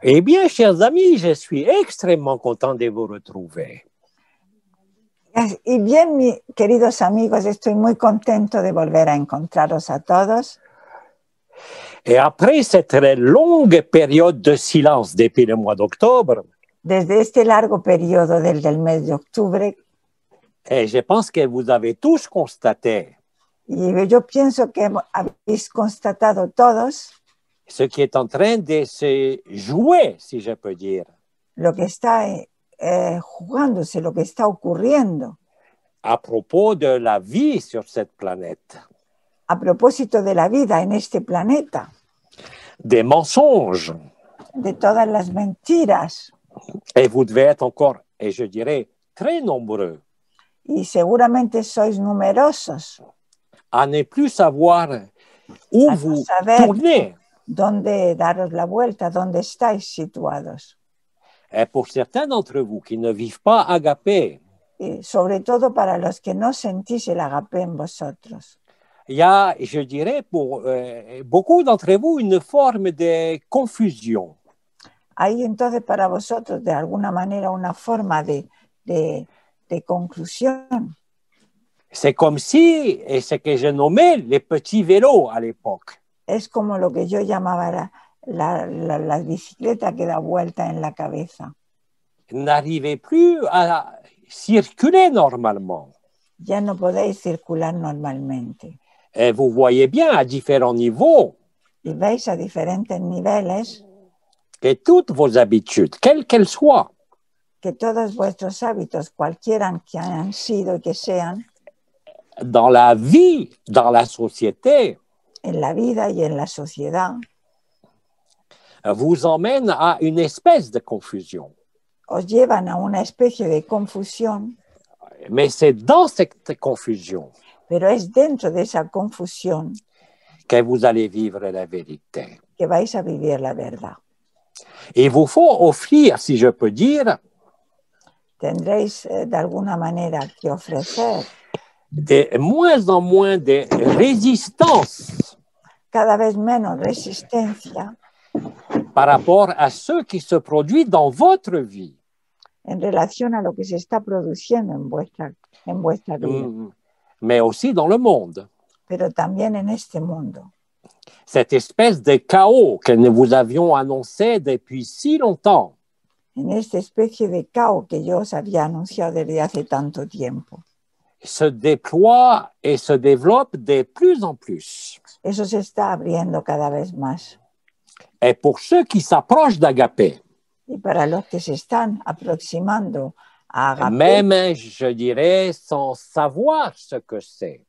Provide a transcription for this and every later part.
Eh bien, chers amis, je suis extrêmement content de vous retrouver. Y bien, queridos amigos, estoy muy contento de volver a encontraros a todos. Et après cette très longue période de silence depuis le mois d'octobre, Desde este largo periodo del mes de octubre, et je pense que vous avez tous constaté y yo pienso que habéis constatado todos ce qui est en train de se jouer, si je peux dire, lo que está jugándose, lo que está ocurriendo à propos de la vie sur cette planète. a propósito de la vida en este planeta, Des mensonges. de todas las mentiras. Et vous devez être encore, et je dirais, très nombreux Y seguramente sois numerosos à ne plus savoir où a no vous saber tournez. dónde daros la vuelta, dónde estáis situados. Et pour certains d'entre vous qui ne vivent pas agapé, Y sobre todo para los que no sentís el agape en vosotros. il y a, je dirais, pour beaucoup d'entre vous, une forme de confusion. Hay entonces para vosotros de alguna manera una forma de conclusión. C'est comme si, et ce que je nommais les petits vélos à l'époque. Es como lo que yo llamaba la bicicleta que da vuelta en la cabeza. N'arrivez plus à circuler normalement. Ya no podéis circular normalmente. Et vous voyez bien à différents niveaux Y veis a diferentes niveles que toutes vos habitudes, quelles qu'elles soient, que todos vuestros hábitos, cualquiera que hayan sido y que sean, dans la vie, dans la société, en la vida y en la sociedad, vous emmènent à une espèce de confusion. os llevan a una especie de confusión, Mais c'est dans cette confusion pero es dentro de esa confusión que vous allez vivre la vérité. que vais a vivir la verdad. Il vous faut offrir, si je peux dire, Tendréis de alguna manera que ofrecer de moins en moins de résistance cada vez menos resistencia par rapport à ce qui se produit dans votre vie. en relación a lo que se está produciendo en vuestra vida, Mais aussi dans le monde. pero también en este mundo. Cette espèce de chaos que nous vous avions annoncé depuis si longtemps. En esta especie de caos que yo os había anunciado desde hace tanto tiempo. Se déploie et se développe de plus en plus. Eso se está abriendo cada vez más. Et pour ceux qui s'approchent d'Agapé, Y para los que se están aproximando a Agape, même, je dirais, sans savoir ce que c'est,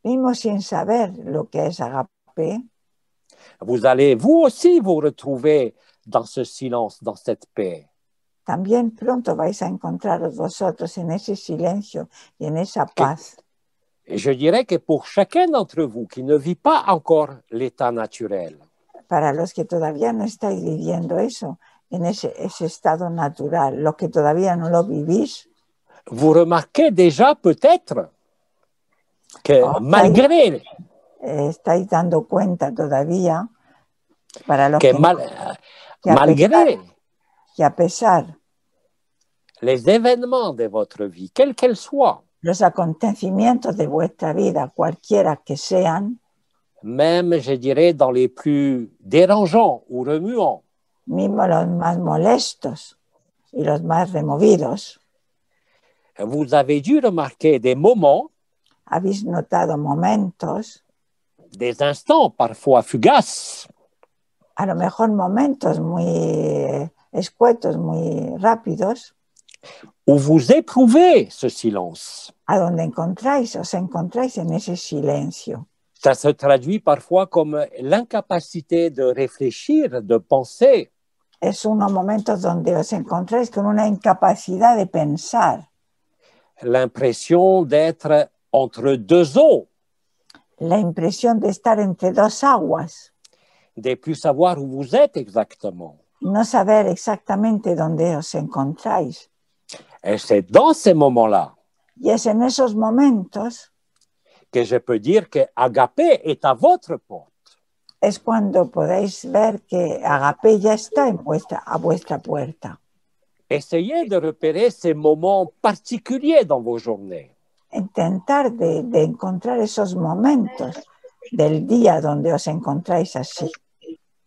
mismo sin saber lo que es Agape, vous allez vous aussi vous retrouver dans ce silence, dans cette paix. también pronto vais a encontraros vosotros en ese silencio y en esa paz. Et je dirais que pour chacun d'entre vous qui ne vit pas encore l'état naturel, Para los que todavía no estáis viviendo eso, en ese estado natural, los que todavía no lo vivís, vous remarquez déjà peut-être que malgré estáis dando cuenta todavía, para los que, que a pesar les événements de votre vie, quels qu'elles soient, los acontecimientos de vuestra vida, cualquiera que sean, même, je dirais, dans les plus dérangeants ou remuants, mismo los más molestos y los más removidos, vous avez dû remarquer des moments, habéis notado momentos, des instants parfois fugaces, a lo mejor momentos muy escuetos, muy rápidos, où vous éprouvez ce silence. a donde os encontráis en ese silencio. Ça se traduit parfois comme l'incapacité de réfléchir, de penser. Es unos momentos donde os encontráis con una incapacidad de pensar. L'impression d'être entre deux eaux. La impresión de estar entre dos aguas. De plus savoir où vous êtes exactement. No saber exactamente dónde os encontráis. Et c'est dans ces moments-là Y es en esos momentos que je peux dire que Agapé est à votre porte. es cuando podéis ver que Agape ya está a vuestra puerta. Essayez de repérer ces moments particuliers dans vos journées. Intentar de encontrar esos momentos del día donde os encontráis así.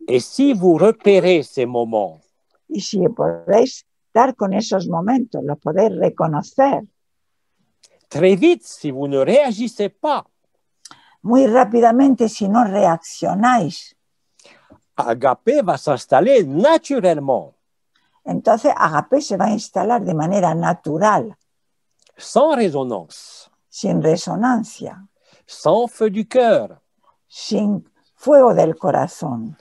Et si vous repérez ces moments, Y si podéis dar con esos momentos, los podéis reconocer très vite, si vous ne réagissez pas, muy rápidamente, si no reaccionáis, Agapé va s'installer naturellement, entonces Agape se va a instalar de manera natural, sans résonance, sin resonancia, sans feu du cœur, sin fuego del corazón,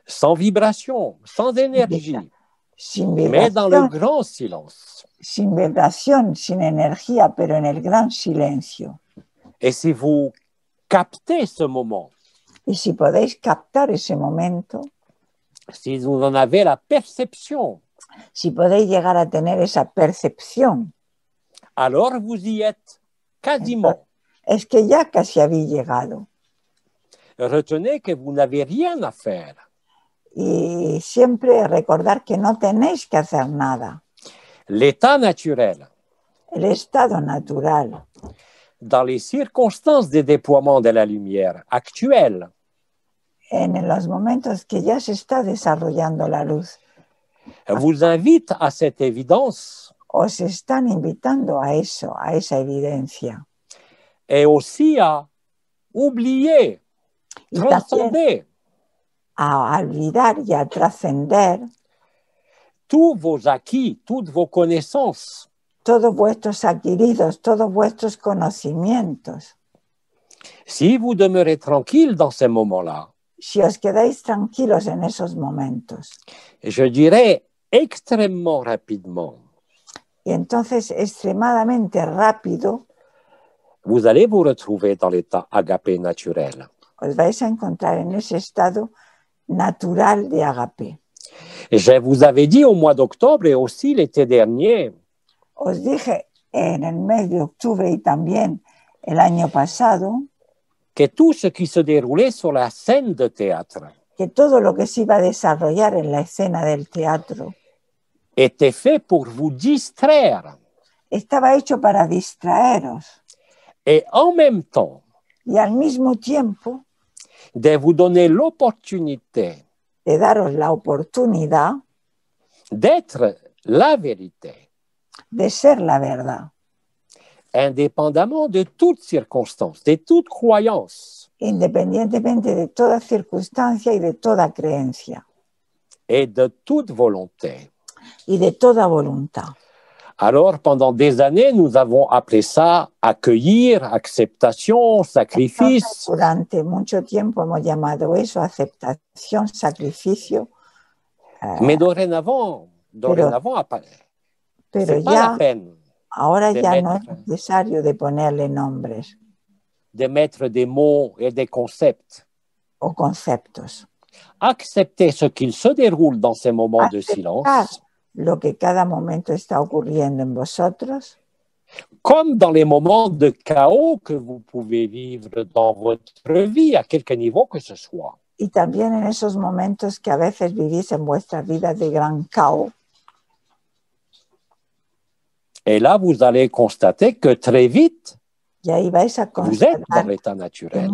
sans vibration, sans énergie, sin mais dans le vibración, grand silence. sin vibración, sin energía, pero en el gran silencio. Et si vous captez ce moment, Y si podéis captar ese momento, si vous en avez la perception, si podéis llegar a tener esa percepción, alors vous y êtes quasiment. es que ya casi habéis llegado. Retenez que vous n'avez rien à faire. Y siempre recordar que no tenéis que hacer nada. L'état naturel, El estado natural, dans les circonstances des déploiements de la lumière actuelle, en los momentos que ya se está desarrollando la luz, vous invite à cette évidence os están invitando a eso, a esa evidencia. et aussi à oublier, Y también transcender a olvidar y a trascender tous vos acquis, toutes vos connaissances. todos vuestros adquiridos, todos vuestros conocimientos. Si vous demeurez tranquille dans ces moments-là, Si os quedáis tranquilos en esos momentos, je dirais extrêmement rapidement, y entonces extremadamente rápido vous allez vous retrouver dans l'état agapé naturel. os vais a encontrar en ese estado natural de Agape. Je vous avais dit au mois d'octobre et aussi l'été dernier Os dije en el mes de octubre y también el año pasado que tout ce qui se déroulait sur la scène de théâtre que todo lo que se iba a desarrollar en la escena del teatro était fait pour vous distraire estaba hecho para distraeros et en même temps y al mismo tiempo de vous donner l'opportunité de daros la oportunidad d'être la vérité, de ser la verdad, indépendamment de toute circonstance, de toute croyance independientemente de toda circunstancia y de toda creencia et de toute volonté. y de toda voluntad. Alors, pendant des années, nous avons appelé ça accueillir, acceptation, sacrifice. Durante mucho tiempo hemos llamado eso aceptación, sacrificio, Mais dorénavant, pero c'est pas la ya, peine ahora de ya no es mettre, necesario de ponerle nombres de mettre des mots et des concepts. o conceptos. Accepter ce qu'il se déroule dans ces moments de Aceptar silence, lo que cada momento está ocurriendo en vosotros, comme dans les moments de chaos que vous pouvez vivre dans votre vie, à quelque niveau que ce soit. y también en esos momentos que a veces vivís en vuestras vidas de gran caos. Et là, vous allez constater que très vite, Y ahí vais a vous êtes dans constatar l'état naturel.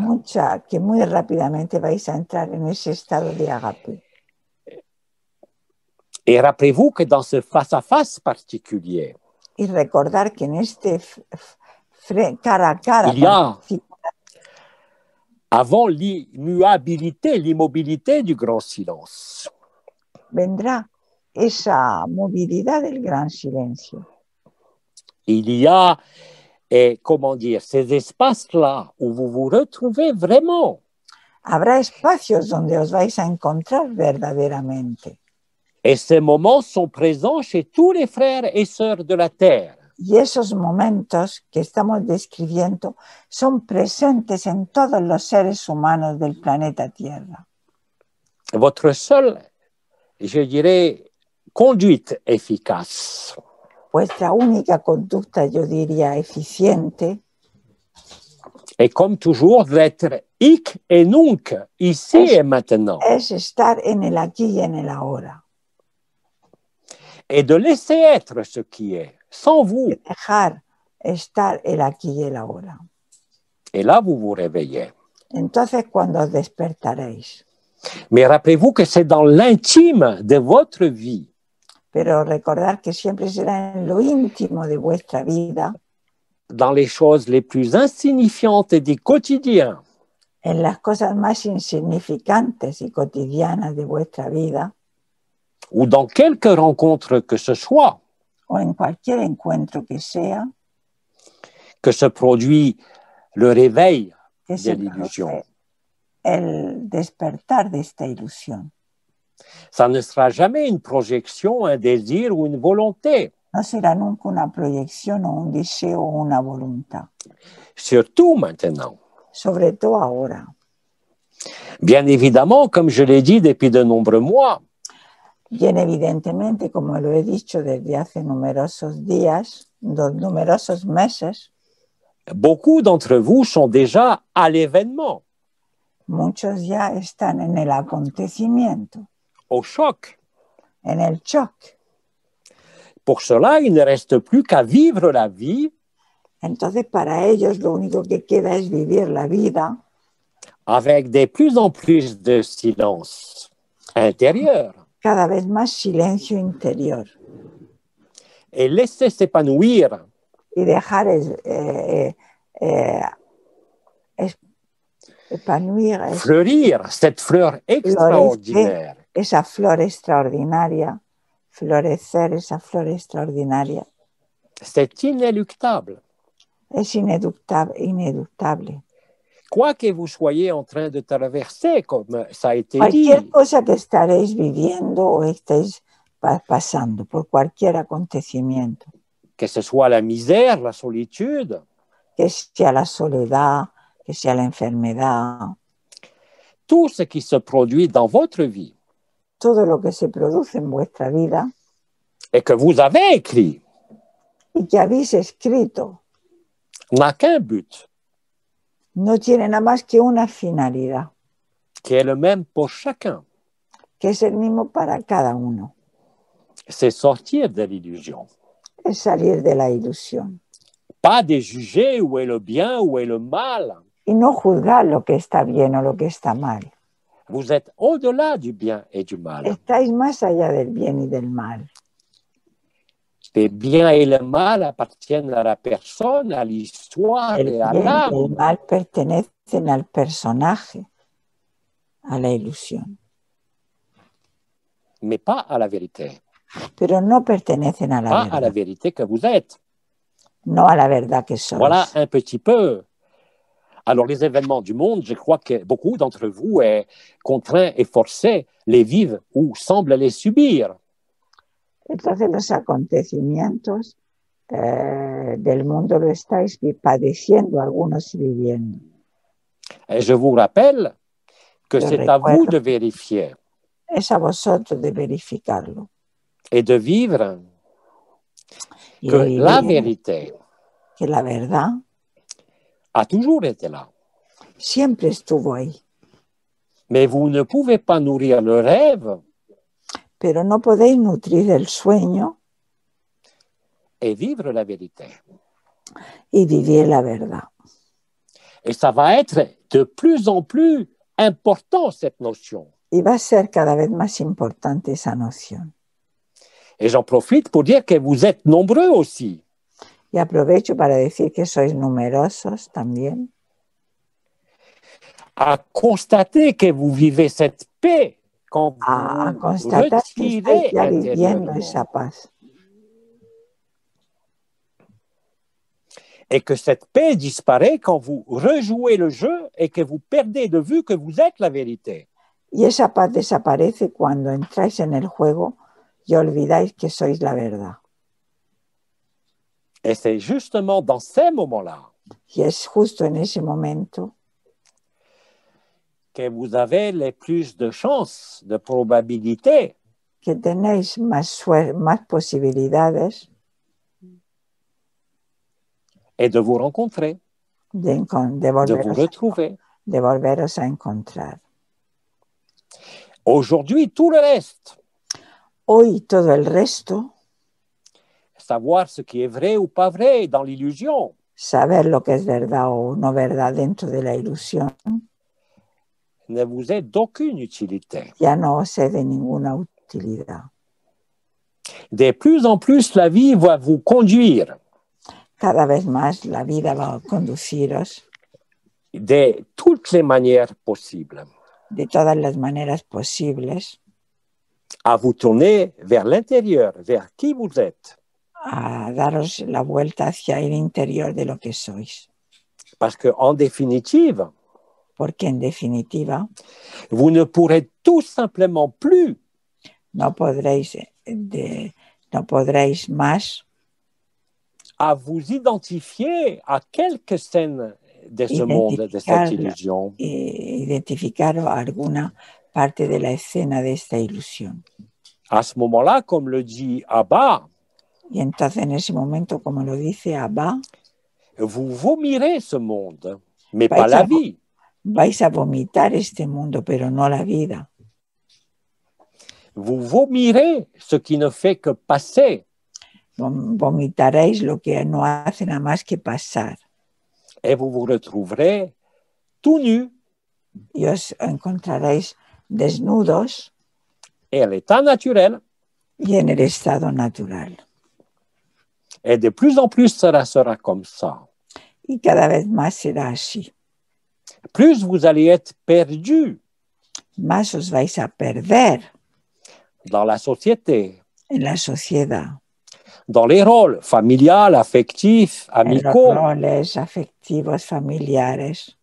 que muy rápidamente vais a entrar en ese estado de Agape. Et rappelez-vous que dans ce face-à-face particulier, Y recordar que en este cara a cara, il y a, avant l'immuabilité, l'immobilité du grand silence, vendrá esa movilidad del gran silencio. il y a, comment dire, ces espaces-là où vous vous retrouvez vraiment. Habrá espacios donde os vais a encontrar verdaderamente. Et ces moments sont présents chez tous les frères et sœurs de la Terre. Y esos momentos que estamos describiendo son presentes en todos los seres humanos del planeta Tierra. Votre seule, je dirais, conduite efficace, Vuestra única conducta, yo diría, eficiente, Et comme toujours, d'être hic et nunc, ici et maintenant. Es estar en el aquí y en el ahora. Et de laisser être ce qui est, sans vous. Dejar estar el aquí y el ahora. Et là, vous vous réveillez. Entonces, cuando os despertaréis. Mais rappelez-vous que c'est dans l'intime de votre vie. Pero recordar que siempre será en lo íntimo de vuestra vida, Dans les choses les plus insignifiantes du quotidien, en las cosas más insignificantes y cotidianas de vuestra vida, ou dans quelque rencontre que ce soit, o en cualquier encuentro que sea, que se produit le réveil que de se l'illusion. produce el despertar de esta ilusión. Ça ne sera jamais une projection, un désir ou une volonté. No será nunca una proyección o un deseo o una voluntad, Surtout maintenant. sobre todo ahora. Bien évidemment, comme je l'ai dit depuis de nombreux mois, Bien evidentemente, como lo he dicho desde hace numerosos días, numerosos meses, beaucoup d'entre vous sont déjà à l'événement, muchos ya están en el acontecimiento, au choc. en el shock. Pour cela, il ne reste plus qu'à vivre la vie Entonces, para ellos lo único que queda es vivir la vida avec de plus en plus de silence intérieur cada vez más silencio interior et laisser s'épanouir y dejar fleurir cette fleur extraordinaire esa flor extraordinaria, florecer esa flor extraordinaria. C'est inéluctable. Es ineluctable. Quoi que vous soyez en train de traverser, comme ça a été Cualquier dit, cosa que estaréis viviendo o estéis pasando por cualquier acontecimiento, que ce soit la misère, la solitude, que sea la soledad, que sea la enfermedad, tout ce qui se produit dans votre vie todo lo que se produce en vuestra vida et que vous avez écrit y que habéis escrito, n'a qu'un but, no tiene nada más que una finalidad, qui est le même pour chacun, que es el mismo para cada uno, c'est sortir de l'illusion. es salir de la ilusión Pas de juger où est le bien, où est le mal. y no juzgar lo que está bien o lo que está mal. Vous êtes au-delà du bien et du mal. Estáis más allá del bien y del mal. Le bien et le mal appartiennent à la personne, à l'histoire El et à bien y el l'âme, mal pertenecen al personaje, a la ilusión, mais pas à la vérité. pero no pertenecen a la Pas à la verdad, vérité que vous êtes. no a la verdad que sois. Voilà un petit peu. Alors, les événements du monde, je crois que beaucoup d'entre vous est contraints et forcés les vivent ou semblent les subir. Entonces los acontecimientos del mundo lo estáis padeciendo, algunos viviendo. Et je vous rappelle que Je c'est à recuerdo. vous de vérifier Es a vosotros de verificarlo. et de vivre Y que de vivir la vérité que la verdad a toujours été là. siempre estuvo ahí, Mais vous ne pouvez pas nourrir le rêve pero no podéis nutrir el sueño et vivre la vérité. y vivir la verdad. Et ça va être de plus en plus important, cette notion. Y va a ser cada vez más importante esa noción. Et j'en profite pour dire que vous êtes nombreux aussi Y aprovecho para decir que sois numerosos también à constater que vous vivez cette paix quand a vous constatar que estáis retirez ya viviendo intérieurement esa paz. et que cette paix disparaît quand vous rejouez le jeu et que vous perdez de vue que vous êtes la vérité. Y esa paz desaparece cuando entráis en el juego y olvidáis que sois la verdad. Et c'est justement dans ces moments-là Y es justo en ese momento que vous avez les plus de chances, de probabilités que tenéis más posibilidades et de vous rencontrer. de de vous retrouver. volveros a encontrar. Aujourd'hui, tout le reste, Hoy todo el resto, savoir ce qui est vrai ou pas vrai dans l'illusion, saber lo que es verdad o no verdad dentro de la ilusión, ne vous est d'aucune utilité. ya no os es de ninguna utilidad. De plus en plus, la vie va vous conduire Cada vez más la vida va a conduciros de toutes les manières possibles de todas las maneras posibles à vous tourner vers l'intérieur, vers qui vous êtes. a daros la vuelta hacia el interior de lo que sois. Parce qu'en définitive, Porque en definitiva vous ne pourrez tout simplement plus no podréis más à vous identifier à quelques scènes de ce monde, de cette illusion. Identificar alguna parte de la escena de esta ilusión. À ce moment-là, comme le dit Abba, Y entonces en ese momento, como lo dice Abba, vous vomirez ce monde, mais pas la vie. Vais a vomitar este mundo, pero no la vida. Vous vomirez ce qui ne fait que passer. Vomitaréis lo que no hace nada más que pasar. Et vous vous retrouverez tout nu. Y os encontraréis desnudos. Et à l'état naturel. Y en el estado natural. Et de plus en plus, cela sera comme ça. Y cada vez más será así. Plus vous allez être perdu. Más os vais a perder. Dans la société. En la sociedad. Dans les rôles familial, affectifs, amicaux. En los roles afectivos, familiares.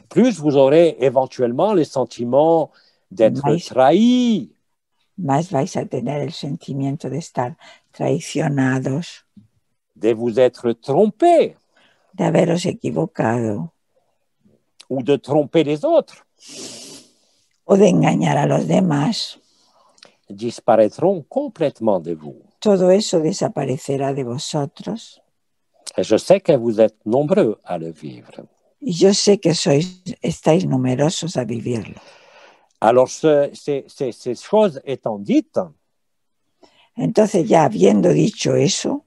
Plus vous aurez éventuellement le sentiment d'être trahi. Más vais a tener el sentimiento de estar traicionados. De vous être trompé. De haberos equivocado. Ou de tromper les autres. O de engañar a los demás. Disparaîtront complètement de vous. Todo eso desaparecerá de vosotros. Et je sais que vous êtes nombreux à le vivre. Y yo sé que estáis numerosos a vivirlo. Alors, ces choses étant dites, entonces ya habiendo dicho eso,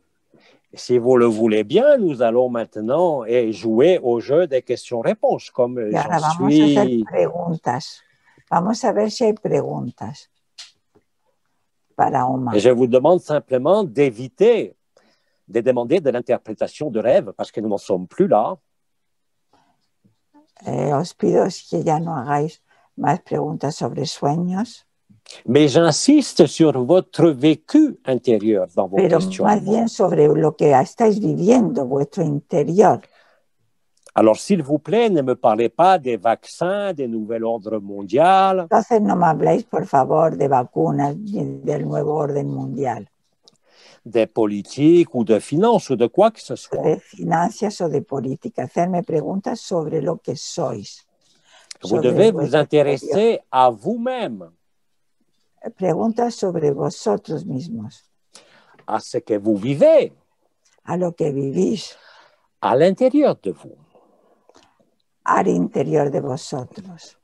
si vous le voulez bien, nous allons maintenant jouer au jeu des questions-réponses, comme y ahora vamos a hacer preguntas. Vamos a ver si hay preguntas para Omar. Et je vous demande simplement d'éviter de demander de l'interprétation de rêve, parce que nous n'en sommes plus là. Os pido que ya no hagáis más preguntas sobre sueños. Mais j'insiste sur votre vécu intérieur dans vos questions. Pero más bien sobre lo que estáis viviendo, vuestro interior. Alors, s'il vous plaît, ne me parlez pas des vaccins, des nouvel ordre mondial. Entonces no me habléis, por favor, de vacunas ni del nuevo orden mundial. De politique ou de finances ou de quoi que ce soit. De finanzas o de política. Hacerme preguntas sobre lo que sois. Vous devez vous intéresser à vous-même. Preguntas sobre vosotros mismos. À ce que vous vivez. A lo que vivís. À l'intérieur de vous. Al interior de vosotros.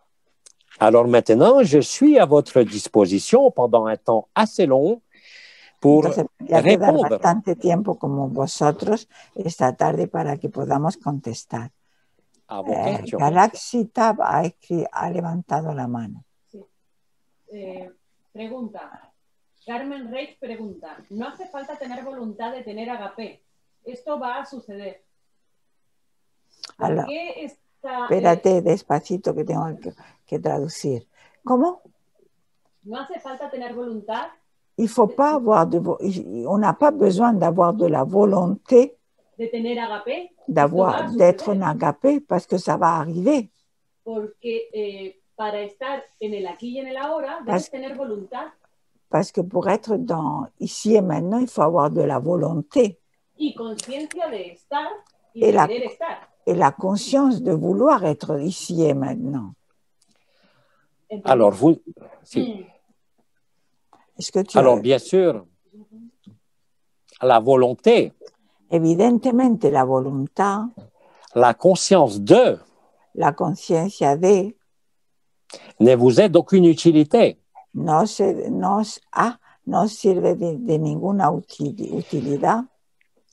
Alors maintenant, je suis à votre disposition pendant un temps assez long pour répondre. Bastante tiempo como vosotros esta tarde para que podamos contestar. Galaxy Tab ha levantado la mano. Sí. Pregunta. Carmen Reich pregunta. No hace falta tener voluntad de tener agape. Esto va a suceder. ¿Por qué está... Espérate, despacito que tengo que traducir. ¿Cómo? No hace falta tener voluntad. Il faut pas avoir on n'a pas besoin d'avoir de la volonté de tener agape, d'être en agape, parce que ça va arriver. Porque para estar en el aquí y en el ahora, debes tener voluntad. Parce que pour être dans ici et maintenant, il faut avoir de la volonté. Y conciencia de estar y de querer estar. Et la conscience de vouloir être ici et maintenant. Entonces, alors, vous... Si. Alors, bien sûr, la volonté. Evidentemente, la voluntad. La conscience de la conciencia de, ne vous est d'aucune utilité. no sirve de ninguna utilidad.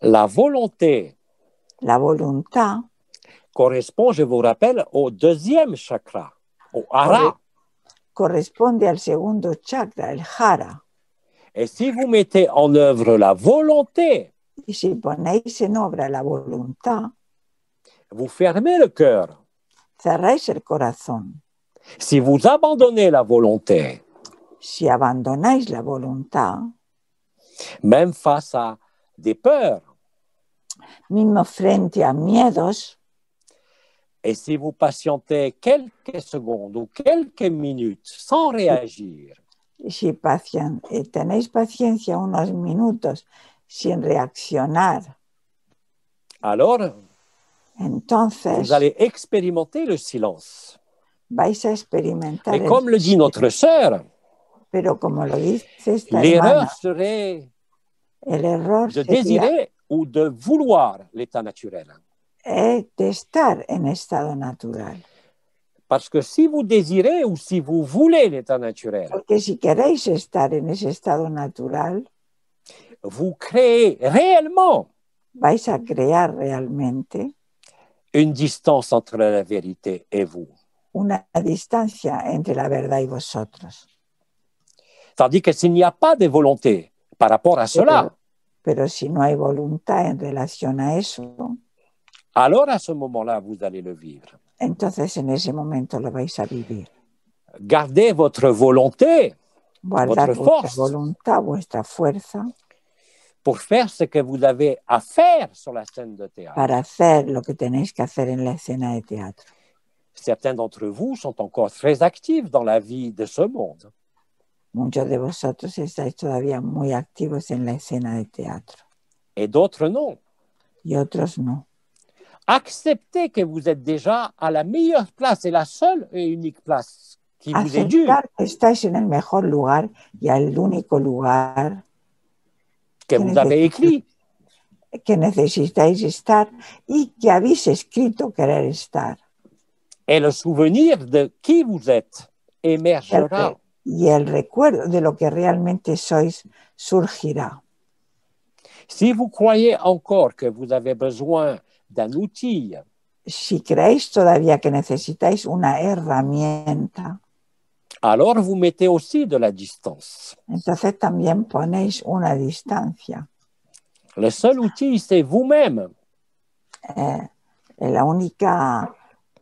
La volonté La voluntad correspond, je vous rappelle, au deuxième chakra, au hara. corresponde al segundo chakra, el jara. Et si vous mettez en œuvre la volonté, Y si ponéis en obra la voluntad, vous fermez le cœur. cerráis el corazón. Si vous abandonnez la volonté, Si abandonáis la voluntad, même face à des peurs, mismo frente a miedos, et si vous patientez quelques secondes ou quelques minutes sans réagir, si tenéis paciencia unos minutos sin reaccionar, alors entonces vous allez expérimenter le silence. vais a experimentar Et comme le dit notre sœur, pero como lo dice esta l'erreur hermana, serait el error de sería désirer ou de vouloir l'état naturel. de estar en estado natural. Parce que si vous désirez ou si vous voulez l'état naturel, Porque si queréis estar en ese estado natural, vous créez réellement vais a crear realmente une distance entre la vérité et vous. una distancia entre la verdad y vosotros. Tandis que s'il n'y a pas de volonté par rapport à cela, Pero si no hay voluntad en relación a eso, alors à ce moment-là, vous allez le vivre. entonces en ese momento lo vais a vivir. Gardez votre volonté Guardad votre vuestra force voluntad, vuestra fuerza pour faire ce que vous avez à faire sur la scène de théâtre. para hacer lo que tenéis que hacer en la escena de teatro. Certains d'entre vous sont encore très actifs dans la vie de ce monde. Muchos de vosotros estáis todavía muy activos en la escena de teatro Et d'autres non. y otros no. Acceptez que vous êtes déjà à la meilleure place et la seule et unique place qui vous est due, Aceptar que estáis en el mejor lugar y al único lugar que vous avez écrit. que necesitáis estar y que habéis escrito querer estar. Et le souvenir de qui vous êtes émergera. Y el recuerdo de lo que realmente sois surgirá. Si vous croyez encore que vous avez besoin d'un outil, Si creéis todavía que necesitáis una herramienta, alors vous mettez aussi de la distance. entonces también ponéis una distancia. Le seul outil, c'est vous-même. La única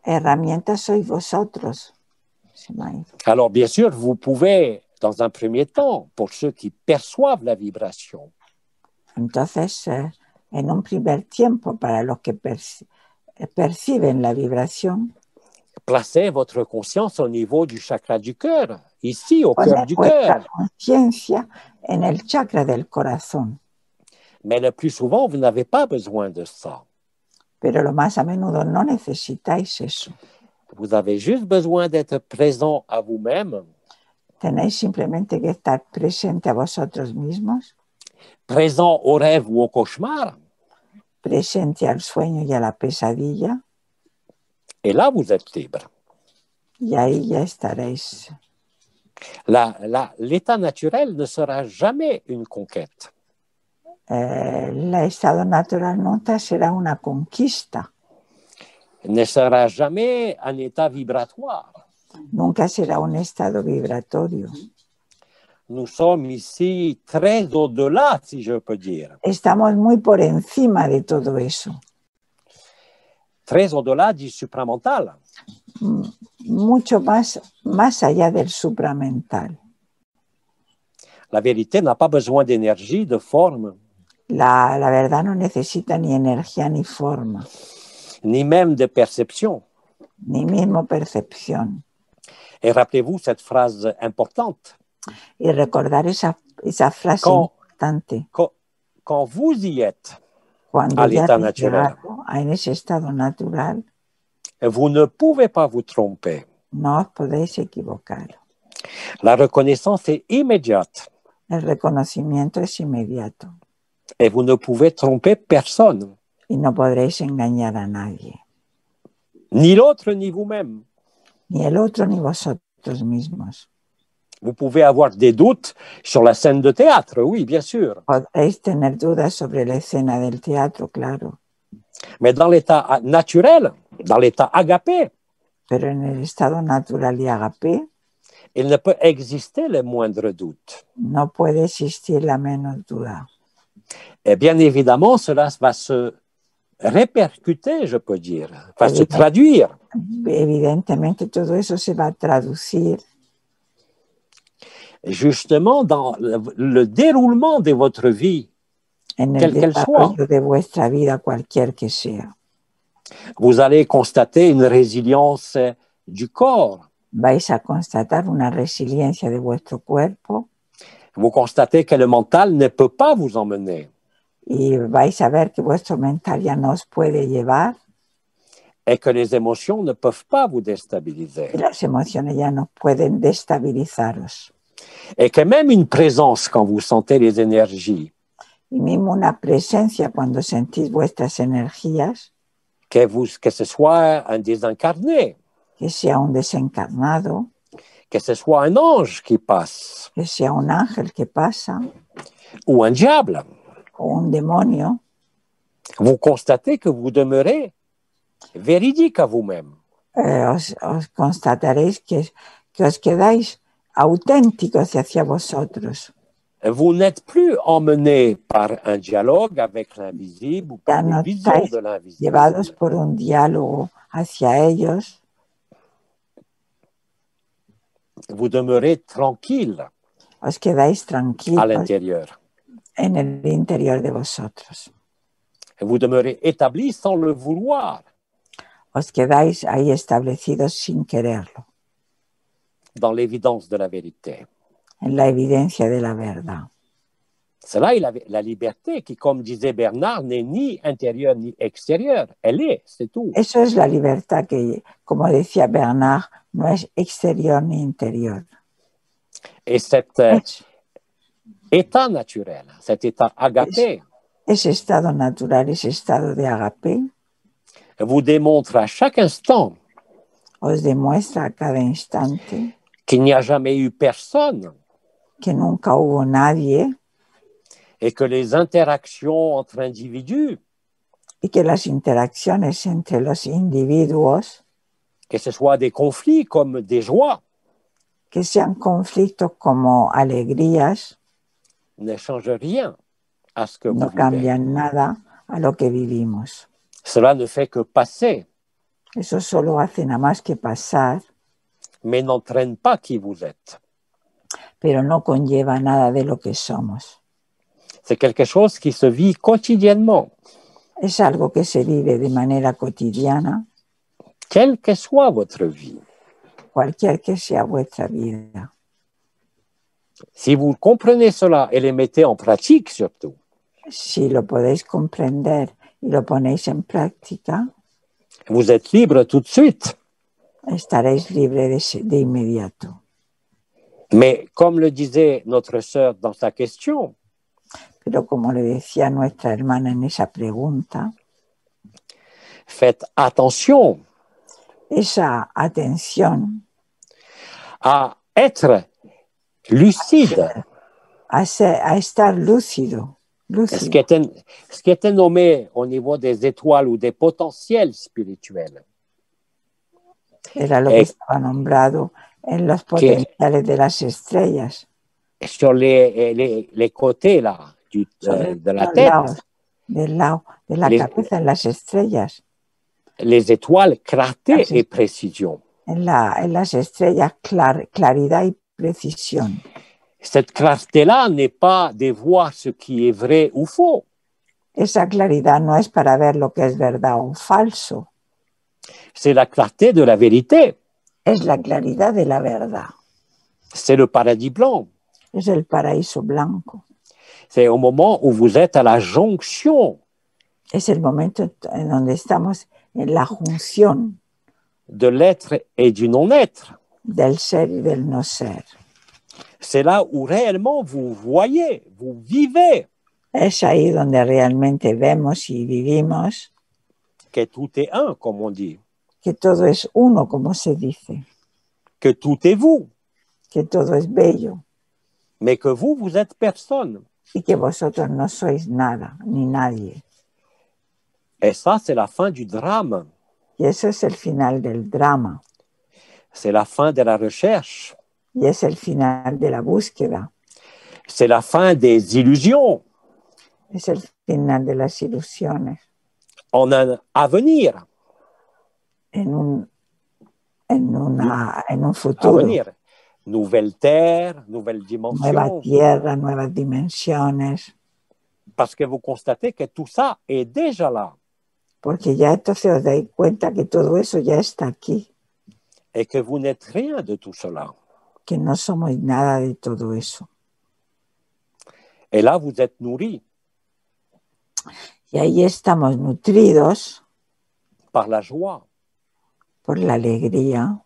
herramienta sois vosotros. Alors, bien sûr, vous pouvez, dans un premier temps, pour ceux qui perçoivent la vibration, Entonces, en un primer tiempo, para los que perciben la vibración, placez votre conscience au niveau du chakra du cœur, ici, au cœur poner du vuestra cœur. conciencia en el chakra del corazón. Mais le plus souvent, vous n'avez pas besoin de ça. Pero lo más a menudo no necesitáis eso. Vous avez juste besoin d'être présent à vous-même, Tenéis simplemente que estar presente a vosotros mismos, présent au rêve ou au cauchemar, presente al sueño y a la pesadilla, et là, vous êtes libre. y ahí ya estaréis. L'état naturel ne sera jamais une conquête. El estado natural nunca será una conquista, Ne sera jamais un état vibratoire. nunca será un estado vibratorio. Nous sommes ici très au-delà, si je peux dire. Estamos muy por encima de todo eso, Très au-delà du supramental. mucho más allá del supramental. La vérité n'a pas besoin d'énergie, de forme, La verdad no necesita ni energía ni forma, ni même de perception. ni mismo percepción. Et rappelez-vous cette phrase importante. Y recordar esa frase importante. Quand vous y êtes, Cuando à ya l'état habéis naturel, llegado en ese estado natural, vous ne pouvez pas vous tromper. no os podéis equivocar. La reconnaissance est immédiate El reconocimiento es inmediato et vous ne pouvez tromper personne. y no podréis engañar a nadie. ni l'autre ni vous-même. ni el otro ni vosotros mismos. Vous pouvez avoir des doutes sur la scène de théâtre, oui, bien sûr. Podréis tener dudas sobre la escena del teatro, claro, Mais dans l'état naturel, dans l'état agapé, pero en el estado natural y agape il ne peut exister le moindre doute. no puede existir la menor duda. Et bien évidemment, cela va se répercuter, je peux dire, va se traduire Evidentemente todo eso se va a traducir justement dans le déroulement de votre vie, en el quelle qu'elle soit. desarrollo de vuestra vida, cualquier que sea. Vous allez constater une résilience du corps. Vais a constatar una resiliencia de vuestro cuerpo Vous constatez que le mental ne peut pas vous emmener y vais a ver que vuestro mental ya no os puede llevar et que les émotions ne peuvent pas vous déstabiliser. y las emociones ya no pueden destabilizaros. Et que même une présence, quand vous sentez les énergies, Y mismo una presencia cuando sentís vuestras energías, que ce soit un désincarné, que sea un desencarnado, que ce soit un ange qui passe, que sea un ángel que pasa ou un diable, o un demonio, vous constatez que vous demeurez véridique à vous-même. os constataréis que os quedáis auténticos hacia vosotros. Vous n'êtes plus emmené par un dialogue avec l'invisible ou par Ya no des visions estáis de l'invisible. llevados por un diálogo hacia ellos, Vous demeurez tranquille os quedáis à tranquilos l'intérieur. en el interior de vosotros. Vous demeurez établi sans le vouloir Os quedáis ahí establecidos sin quererlo, dans l'évidence de la vérité. en la evidencia de la verdad. Cela est la liberté qui, comme disait Bernard, n'est ni intérieure ni extérieure. Elle est, c'est tout. Eso es la libertad que, como decía Bernard, no es exterior ni interior. Et cet Es état naturel, cet état agapé, ese estado natural, ese estado de agape, vous démontre à chaque instant os demuestra a cada instante qu'il n'y a jamais eu personne que nunca hubo nadie et que les interactions entre individus, y que las interacciones entre los individuos, que ce soit des conflits comme des joies, que sean conflictos como alegrías, ne changent rien à ce que no vous vivez. cambian nada a lo que vivimos. Cela ne fait que passer, Eso solo hace nada más que pasar, mais n'entraîne pas qui vous êtes. pero no conlleva nada de lo que somos. C'est quelque chose qui se vit quotidiennement, Es algo que se vive de manera cotidiana, quelle que soit votre vie. cualquier que sea vuestra vida. Si vous comprenez cela et les mettez en pratique surtout, Si lo podéis comprender y lo ponéis en práctica, vous êtes libre tout de suite. estaréis libres de inmediato. Mais comme le disait notre sœur dans sa question, Pero como le decía nuestra hermana en esa pregunta, faites attention esa atención à être lucide. a estar lúcido, Ce qui était nommé au niveau des étoiles ou des potentiels spirituels, era lo que estaba nombrado en los potenciales de las estrellas, sur les côtés là, de la tête, del lado de la cabeza, en las estrellas, les étoiles, clarté et précision. en las estrellas, claridad y precisión. Cette clarté-là n'est pas de voir ce qui est vrai ou faux. Esa claridad no es para ver lo que es verdad o falso, C'est la clarté de la vérité. es la claridad de la verdad, C'est le paradis blanc. es el paraíso blanco. C'est au moment où vous êtes à la jonction Es el momento en donde estamos en la junción de l'être et du non-être. del ser y del no ser. C'est là où réellement vous voyez, vous vivez Es ahí donde realmente vemos y vivimos que tout est un, comme on dit. que todo es uno, como se dice, que tout est vous, que todo es bello mais que vous, vous êtes personne. y que vosotros no sois nada ni nadie. Et ça, c'est la fin du drame. Y eso es el final del drama C'est la fin de la recherche. y es el final de la búsqueda, C'est la fin des illusions. es el final de las ilusiones On a un avenir. en un futuro. Avenir. Nouvelle terre, nouvelle Nueva dimension. tierra, nuevas dimensiones, Parce que vous constatez que tout ça est déjà là. porque ya entonces os dais cuenta que todo eso ya está aquí, Et que vous n'êtes rien de tout cela. que no somos nada de todo eso. Et là, vous êtes nourris Y ahí estamos nutridos par la joie, por la alegría,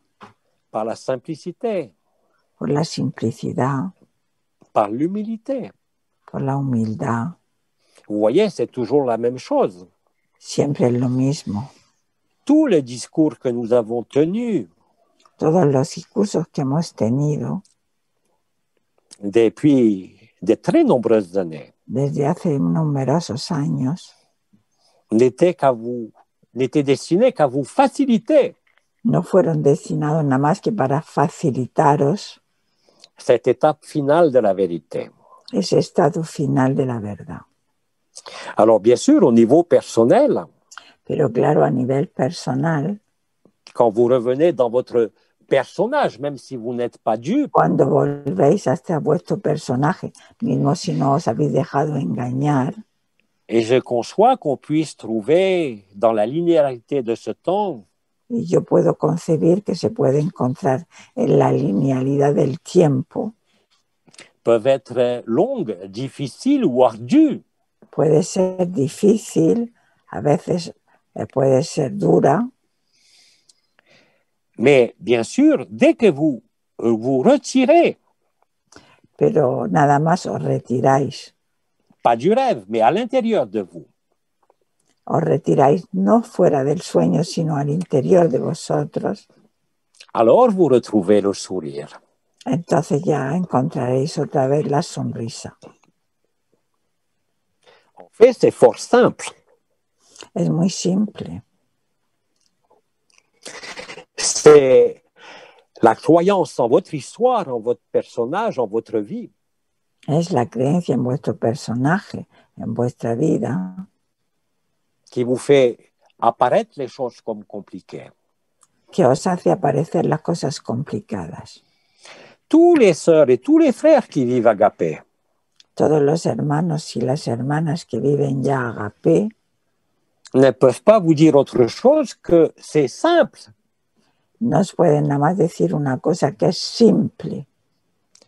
par la simplicité, por la simplicidad, par l'humilité. por la humildad. Vous voyez, c'est toujours la même chose. Siempre es lo mismo. Tous les discours que nous avons tenus Todos los discursos que hemos tenido depuis de très nombreuses années desde hace numerosos años n'étaient destinés qu'à vous faciliter no fueron destinados nada más que para facilitaros cette étape finale de la vérité. ese estado final de la verdad. Alors, bien sûr, au niveau personnel, Pero claro, a nivel personal, quand vous revenez dans votre personnage, même si vous n'êtes pas dupe, cuando volvéis hasta vuestro personaje, mismo si no os habéis dejado engañar, et je conçois qu'on puisse trouver dans la linéarité de ce temps y yo puedo concebir que se puede encontrar en la linealidad del tiempo, peuvent être longues, difficiles ou ardues. puede ser difícil, a veces puede ser dura, Mais bien sûr, dès que vous vous retirez, pero nada más os retiráis. pas du rêve, mais à l'intérieur de vous, Os retiráis no fuera del sueño, sino al interior de vosotros, alors vous retrouvez le sourire. entonces ya encontraréis otra vez la sonrisa. En fait, c'est fort simple. Es muy simple. C'est la croyance en votre histoire, en votre personnage, en votre vie, Es la creencia en vuestro personaje, en vuestra vida, qui vous fait apparaître les choses comme compliquées. que os hace aparecer las cosas complicadas. Tous les sœurs et tous les frères qui vivent agapé Todos los hermanos y las hermanas que viven ya agapé ne peuvent pas vous dire autre chose que c'est simple. nos pueden nada más decir una cosa que es simple,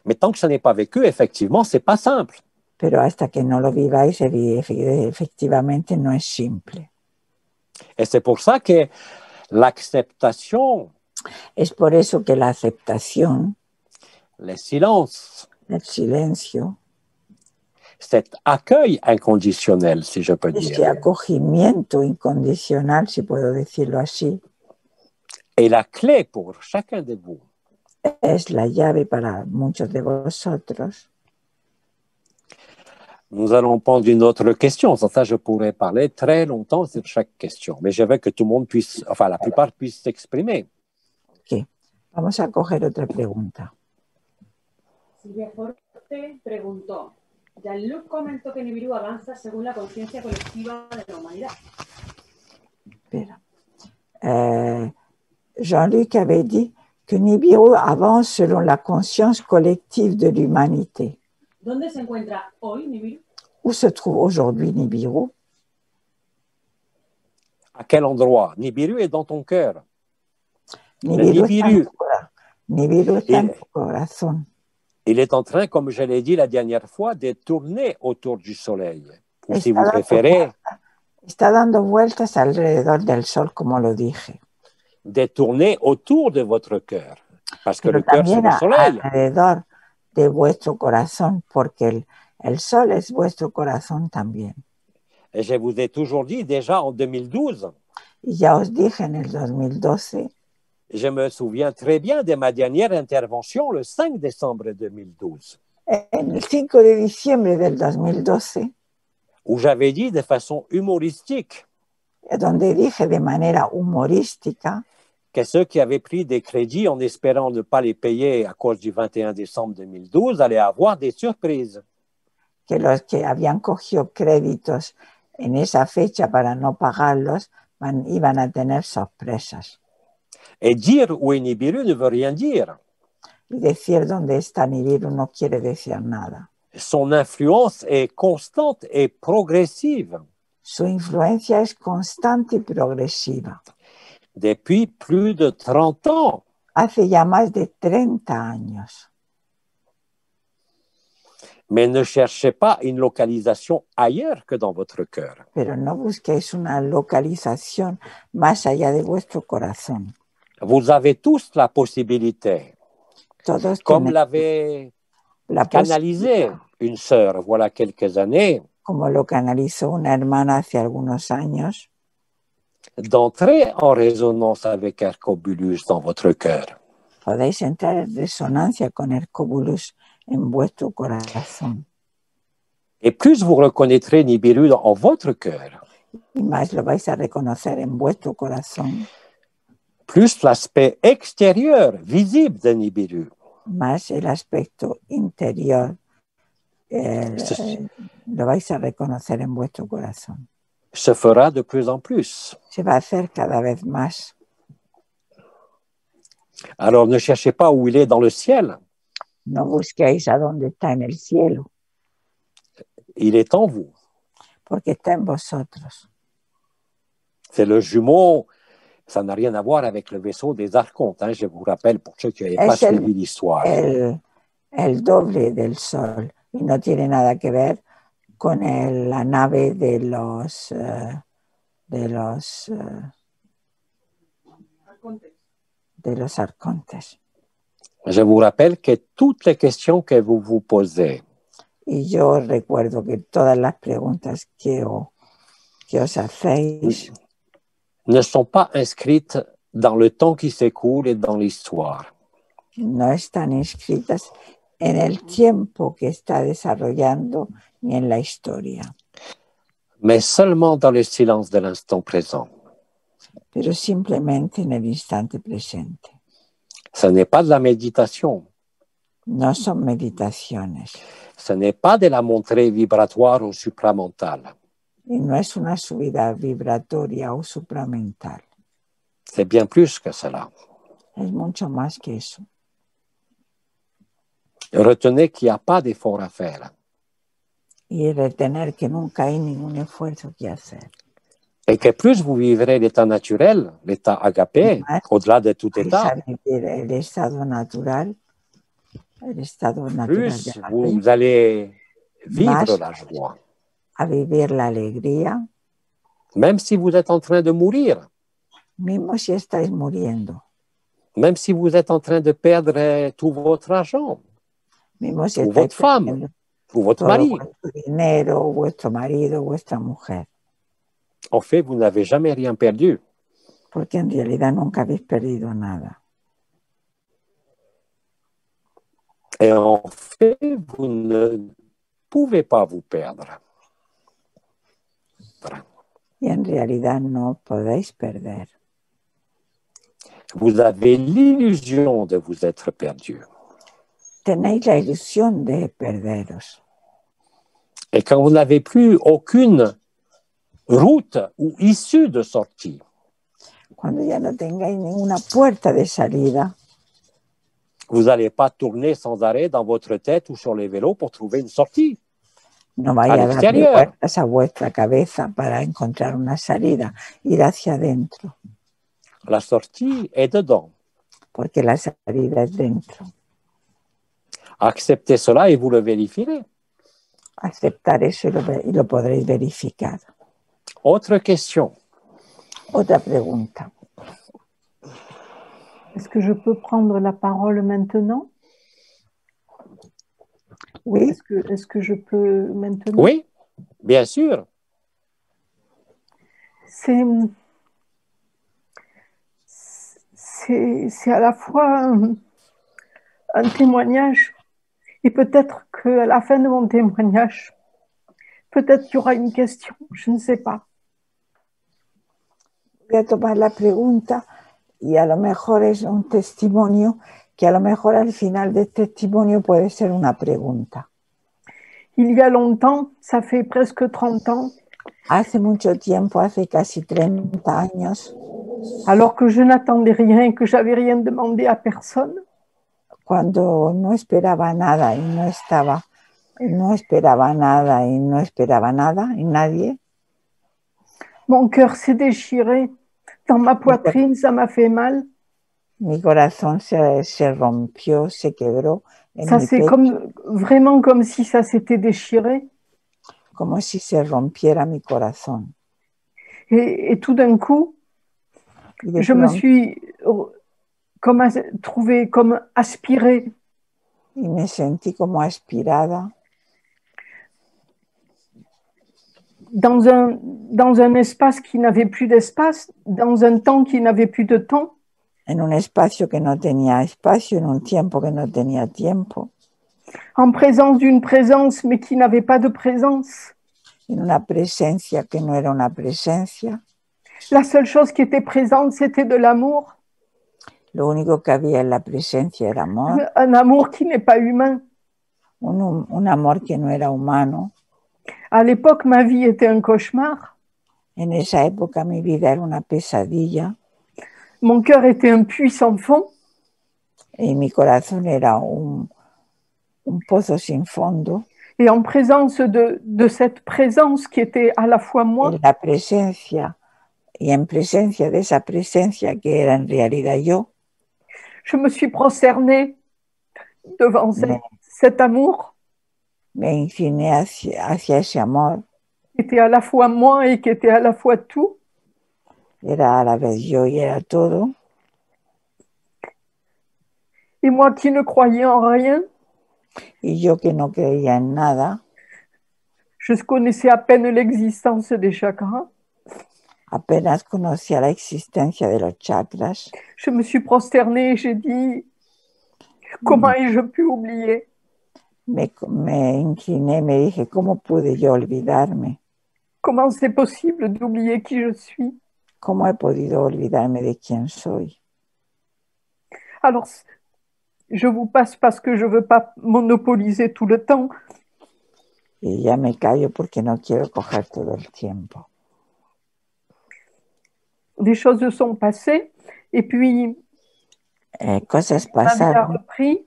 Mais tant que ça n'est pas vécu, effectivement, c'est pas simple. pero hasta que no lo viváis, efectivamente no es simple. Et c'est pour ça que l'acceptation, Es por eso que la aceptación, le silence, el silencio, cet accueil inconditionnel, si je peux ese dire, acogimiento incondicional, si puedo decirlo así, est la clé pour chacun de vous es la llave para muchos de vosotros. Nous allons prendre une autre question. Sans ça, je pourrais parler très longtemps sur chaque question. Mais je veux que tout le monde puisse, enfin, la plupart puissent s'exprimer. Ok, vamos a coger otra pregunta. Silvia Forte preguntó, Jean-Luc comentó que Nibiru avanza según la conciencia colectiva de la humanidad. Espera. Jean-Luc avait dit que Nibiru avance selon la conscience collective de l'humanité. ¿Dónde se encuentra hoy Nibiru? Où se trouve aujourd'hui Nibiru? À quel endroit? Nibiru est dans ton cœur. Nibiru Nibiru. está en tu corazón. Il est en train, comme je l'ai dit la dernière fois, de tourner autour du soleil. Ou si vous Está préférez, Está dando vueltas alrededor del sol, como lo dije. de tourner autour de votre cœur. Parce que Pero le cœur, c'est también le soleil. alrededor de vuestro corazón, porque el sol es vuestro corazón también. Et je vous ai toujours dit, déjà en 2012, Y ya os dije en el 2012, je me souviens très bien de ma dernière intervention le 5 décembre 2012, en el 5 de diciembre del 2012, où j'avais dit de façon humoristique donde dije de manera humorística que ceux qui avaient pris des crédits en espérant ne pas les payer à cause du 21 décembre 2012 allaient avoir des surprises. que los que habían cogido créditos en esa fecha para no pagarlos iban a tener sorpresas. Et dire où est Nibiru ne veut rien dire. Y decir dónde está Nibiru no quiere decir nada. Son influence est constante et progressive Su influencia es constante y progresiva. depuis plus de 30 ans. Hace ya más de 30 años. Mais ne cherchez pas une localisation ailleurs que dans votre cœur. Pero no busquéis una localización más allá de vuestro corazón. Vous avez tous la possibilité, Todos comme tenemos l'avait la canalisé une sœur voilà quelques années, como lo canalizó una hermana hace algunos años, d'entrer en résonance avec Hercobulus dans votre cœur. podéis entrar en resonancia con Hercobulus en vuestro corazón. Et plus vous reconnaîtrez Nibiru en votre cœur, Y más lo vais a reconocer en vuestro corazón, plus l'aspect extérieur, visible de Nibiru más el aspecto interior lo vais a reconocer en vuestro corazón. se fera de plus en plus. Se va a hacer cada vez más. Alors ne cherchez pas où il est dans le ciel, No busquéis a dónde está en el cielo, il est en vous. porque está en vosotros. C'est le jumeau, ça n'a rien à voir avec le vaisseau des archontes, hein, je vous rappelle pour ceux qui n'avaient pas suivi l'histoire. El doble del sol, y no tiene nada que ver con la nave de los arcontes. Je vous rappelle que toutes les questions que vous vous posez Y yo recuerdo que todas las preguntas que os hacéis ne sont pas inscrites dans le temps qui s'écoule et dans l'histoire. no están inscritas en el tiempo que está desarrollando ni en la historia, Mais seulement dans le silence de l'instant présent. pero simplemente en el instante presente. Ce n'est pas de la méditation. No son meditaciones. Ce n'est pas de la montée vibratoire ou supramentale. Y no es una subida vibratoria o supramental. C'est bien plus que cela. Es mucho más que eso. Retenez qu'il n'y a pas d'effort à faire. Y retener que nunca hay ningún esfuerzo que hacer. Et que plus vous vivrez l'état naturel, l'état agapé, au-delà de tout état, El estado natural plus de vous allez vivre la joie. A vivir la alegría, Même si vous êtes en train de mourir, mismo si estáis muriendo, même si vous êtes en train de perdre tout votre argent, mismo si ou estáis votre femme, perdiendo ou votre todo mari. vuestro dinero, vuestro marido, vuestra mujer, En fait, vous n'avez jamais rien perdu. porque en realidad nunca habéis perdido nada. Et en fait, vous ne pouvez pas vous perdre. Y en realidad no podéis perder. Vous avez l'illusion de vous être perdu. Tenéis la ilusión de perderos. Et quand vous n'avez plus aucune route ou issue de sortie, Cuando ya no tengáis ninguna puerta de salida, vous n'allez pas tourner sans arrêt dans votre tête ou sur les vélos pour trouver une sortie. no vaya a darle exterior. vueltas a vuestra cabeza para encontrar una salida, ir hacia adentro, La sortie est dedans. porque la salida es dentro. Acceptez cela et vous le vérifierez. Aceptar eso y lo podréis verificar. Autre question. Otra pregunta. Est-ce que je peux prendre la parole maintenant? Oui, Est-ce que je peux maintenant? Oui, bien sûr. C'est c'est à la fois un témoignage et peut-être qu'à la fin de mon témoignage, peut-être qu'il y aura une question, je ne sais pas. Voy a tomar la pregunta y a lo mejor es un testimonio que a lo mejor al final del testimonio puede ser una pregunta. Il y a longtemps, ça fait presque 30 ans, Hace mucho tiempo, hace casi 30 años, alors que je n'attendais rien, que j'avais rien demandé à personne, cuando no esperaba nada y no esperaba nada y no esperaba nada y nadie, mon cœur s'est déchiré. Dans ma poitrine, ça m'a fait mal. mi corazón se rompió, se quebró en Ça, mi c'est pecho, vraiment comme si ça s'était déchiré. como si se rompiera mi corazón. Et tout d'un coup, Y de je me pronto, suis trouvée comme aspirée y me sentí como aspirada dans un espace qui n'avait plus d'espace, dans un temps qui n'avait plus de temps, en un espacio que no tenía espacio, en un tiempo que no tenía tiempo, en présence d'une présence, mais qui n'avait pas de présence. en una presencia que no era una presencia. La seule chose qui était présente, c'était de l'amour, Lo único que había en la presencia era amor, un amour qui n'est pas humain. un amor que no era humano. À l'époque, ma vie était un cauchemar. En esa época mi vida era una pesadilla Mon cœur était un puits sans fond. y mi corazón era un pozo sin fondo. Et en présence de cette présence qui était à la fois moi, En la presencia y en presencia de esa presencia que era en realidad yo, je me suis prosternée devant cet amour me incliné hacia ese amor. qui était à la fois moi et qui était à la fois tout. Era a la vez yo y era todo. Et moi qui ne croyais en rien, Y yo que no creía en nada, je connaissais à peine l'existence des chakras. apenas conocía la existencia de los chakras. Je me suis prosternée et j'ai dit, comment ai-je pu oublier? Me incliné, me dije, ¿cómo pude yo olvidarme? Comment c'est possible d'oublier qui je suis? ¿Cómo he podido olvidarme de quién soy? Alors, je vous passe parce que je ne veux pas monopoliser tout le temps. Y ya me callo porque no quiero coger todo el tiempo. Des choses se sont passées et puis Cosas ma vie a pasaron, repris.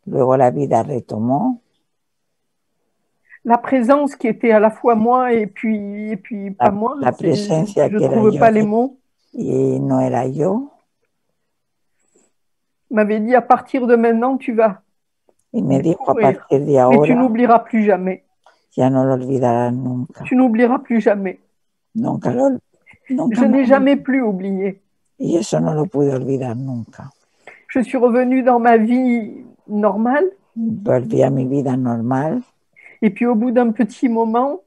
luego la vida retomó. La présence qui était à la fois moi et puis pas moi. La presencia Je que ne era trouve yo pas les mots. y no era yo. M'avait dit à partir de maintenant tu vas Y me dijo, a mourir, partir de mais tu ahora n'oublieras plus jamais. ya no lo olvidarás nunca. Tu n'oublieras plus jamais. Nunca Je n'ai jamais plus oublié. Y eso no lo pude olvidar nunca. Je suis revenue dans ma vie normale Volví a mi vida normal et puis au bout d'un petit moment,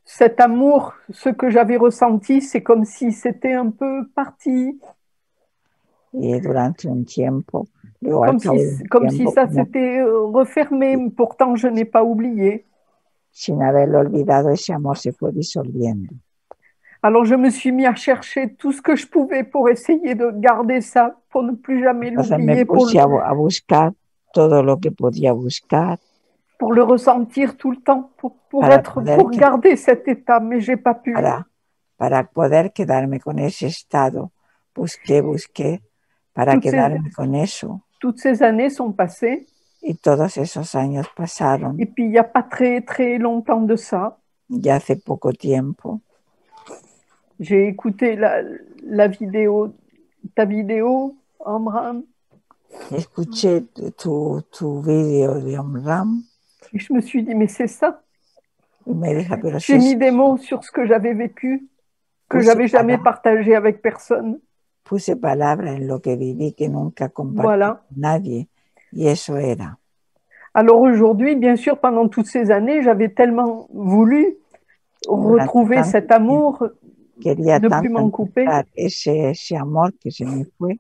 cet amour, ce que j'avais ressenti, c'est comme si c'était un peu parti. y durante un tiempo, luego al Comme cabo de un comme si tiempo, ça como s'était refermé. Pourtant, je n'ai pas oublié. sin haberlo olvidado, ese amor se fue disolviendo. Alors, je me suis mis à chercher tout ce que je pouvais pour essayer de garder ça, pour ne plus jamais Entonces me l'oublier, puse a buscar todo lo que podía buscar pour le ressentir tout le temps, pour poder garder cet état, mais j'ai pas pu. para poder quedarme con ese estado. Busqué para quedarme con eso. Toutes ces années sont passées. Y todos esos años pasaron. Et puis, il n'y a pas très, très longtemps de ça. Ya hace poco tiempo. J'ai écouté la vidéo, ta vidéo, Amram. Escuché tu video de Omram. Et je me suis dit, mais c'est ça. Y me dije, pero J'ai mis des mots sur ce que j'avais vécu, que j'avais jamais partagé avec personne. Puse palabras en lo que viví que nunca compartí Voilà. con nadie. Y eso era. Alors aujourd'hui, bien sûr, pendant toutes ces années, j'avais tellement voulu retrouver cet amour, Quería de tanto plus m'en couper. ese amor que se me fue.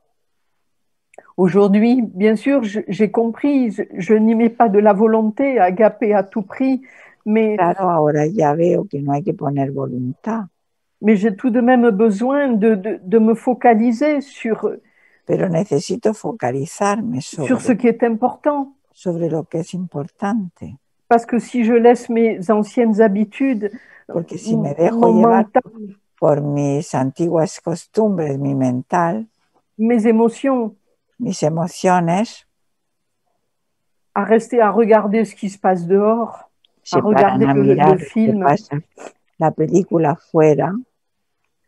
Aujourd'hui, bien sûr, j'ai compris, je n'y mets pas de la volonté, agapé à tout prix, mais Claro, ahora ya veo que no hay que poner voluntad, j'ai tout de même besoin de me focaliser pero necesito focalizarme sur ce qui est important. sobre lo que es importante. Parce que si je laisse mes anciennes habitudes, Porque si me dejo mon llevar mental, por mis antiguas costumbres, mi mental, mes émotions, mis emociones, à rester à regarder ce qui se passe dehors, se à paran regarder a le mirar lo que film. pasa, la película afuera.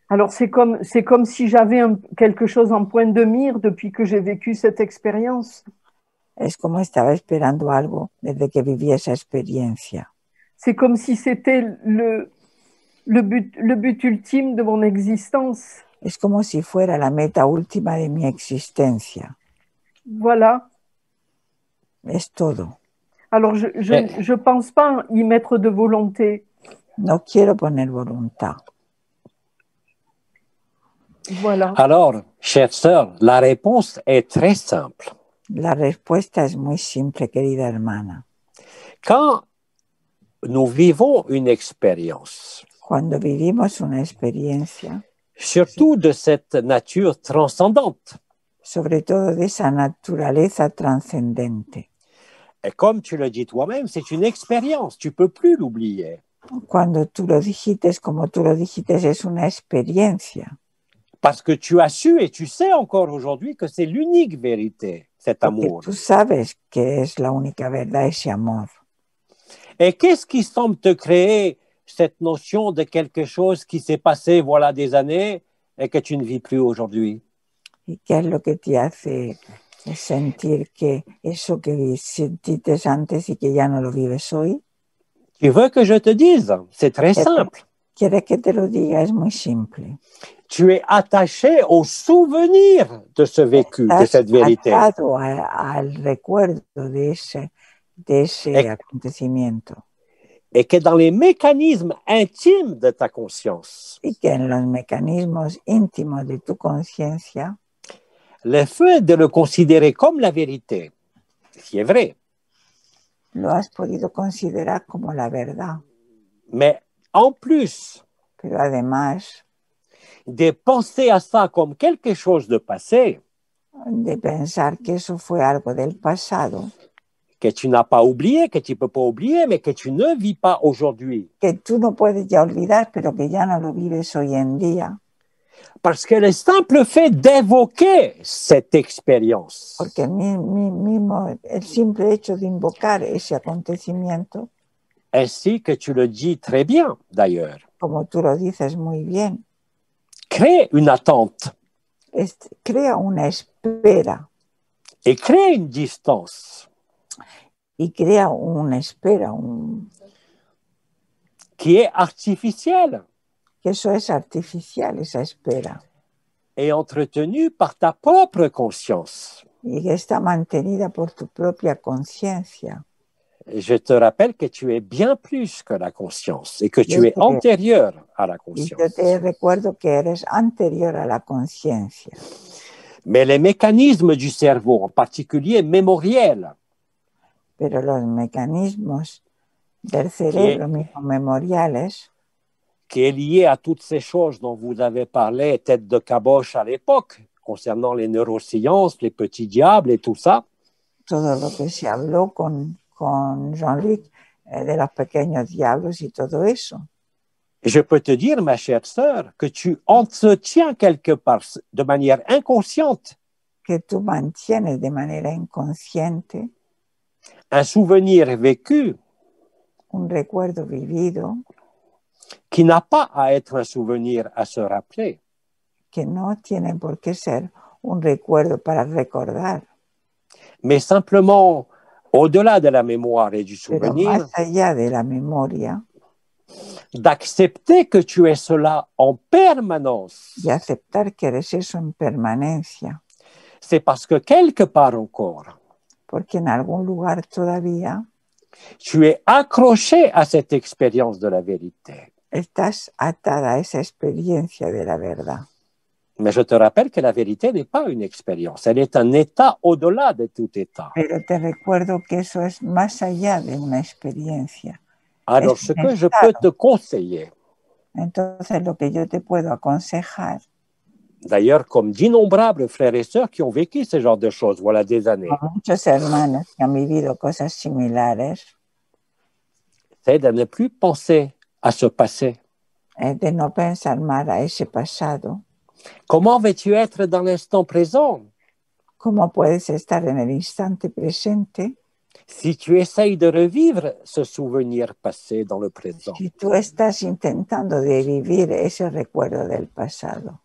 Alors c'est comme si j'avais quelque chose en point de mire depuis que j'ai vécu cette expérience. Es como estaba esperando algo desde que viví esa experiencia. C'est comme si c'était le but ultime de mon existence. Es como si fuera la meta última de mi existencia. Voilà. Es todo. Alors je pense pas y mettre de volonté. No quiero poner voluntad. Voilà. Alors, chère sœur, la réponse est très simple. La respuesta es muy simple, querida hermana. Quand nous vivons une expérience, Cuando vivimos una experiencia, surtout de cette nature transcendante, sobre todo de esa naturaleza trascendente, et comme tu le dis toi-même, c'est une expérience, tu ne peux plus l'oublier. cuando tú lo dijiste, como tú lo dijiste, es una experiencia. Parce que tu as su et tu sais encore aujourd'hui que c'est l'unique vérité, cet Porque amour. tú sabes que es la única verdad, ese amor. Et qu'est-ce qui semble te créer cette notion de quelque chose qui s'est passé voilà des années et que tu ne vis plus aujourd'hui? ¿Y qué es lo que te hace sentir que eso que sentiste antes y que ya no lo vives hoy? Tu veux que je te dise? C'est très simple. ¿Quieres que te lo diga? Es muy simple. Tu es attaché au souvenir de ce vécu, de cette vérité. Estás atado al recuerdo de ese acontecimiento. Et que dans les mécanismes intimes de ta conscience, Y que en los mecanismos íntimos de tu conciencia, le fait de le considérer comme la vérité, qui est vrai, lo has podido considerar como la verdad. mais en plus Pero además de penser à ça comme quelque chose de passé, de pensar que eso fue algo del pasado, que tu n'as pas oublié, que tu ne peux pas oublier, mais que tu ne vis pas aujourd'hui. que tú no puedes ya olvidar, pero que ya no lo vives hoy en día. Parce que le simple fait d'évoquer cette expérience, Porque el simple hecho de invocar ese acontecimiento, ainsi que tu le dis très bien d'ailleurs, como tú lo dices muy bien, crée une attente crea una espera et crée une distance y crea una espera, qui est artificielle que eso es artificial, esa espera, et entretenue par ta propre conscience. y que está mantenida por tu propia conciencia. Je te rappelle que tu es bien plus que la conscience et que tu es antérieur à la Y conscience. yo te recuerdo que eres anterior a la conciencia. Mais les mécanismes du cerveau, en particulier mémoriels, Pero los mecanismos del cerebro mismo memoriales, qui est lié à toutes ces choses dont vous avez parlé, tête de caboche à l'époque, concernant les neurosciences, les petits diables et tout ça, todo lo que se habló con Jean-Luc de los pequeños diablos y todo eso. je peux te dire, ma chère sœur, que tu entretiens quelque part, de manière inconsciente, Que tú mantienes de manera inconsciente un souvenir vécu un recuerdo vivido qui n'a pas à être un souvenir à se rappeler. que no tiene por qué ser un recuerdo para recordar, Mais simplement, au-delà de la mémoire et du pero souvenir, más allá de la memoria, d'accepter que tu es cela en permanence. y aceptar que eres eso en permanencia, C'est parce que quelque part encore, porque en algún lugar todavía tu es accroché à cette expérience de la vérité. estás atada a esa experiencia de la verdad. Mais je te rappelle que la vérité n'est pas une expérience, elle est un état au-delà de tout état. Pero te recuerdo que eso es más allá de una experiencia. Alors, Es ce un que je peux estado. te conseiller, Entonces, lo que yo te puedo aconsejar, d'ailleurs, comme d'innombrables frères et sœurs qui ont vécu ce genre de choses, voilà des années, a muchos hermanos que han vivido cosas similares, c'est de ne plus penser à ce passé. es de no pensar más a ese pasado. Comment veux-tu être dans l'instant présent ¿Cómo puedes estar en el instante presente si tu essayes de revivre ce souvenir passé dans le présent? si tú estás intentando de vivir ese recuerdo del pasado?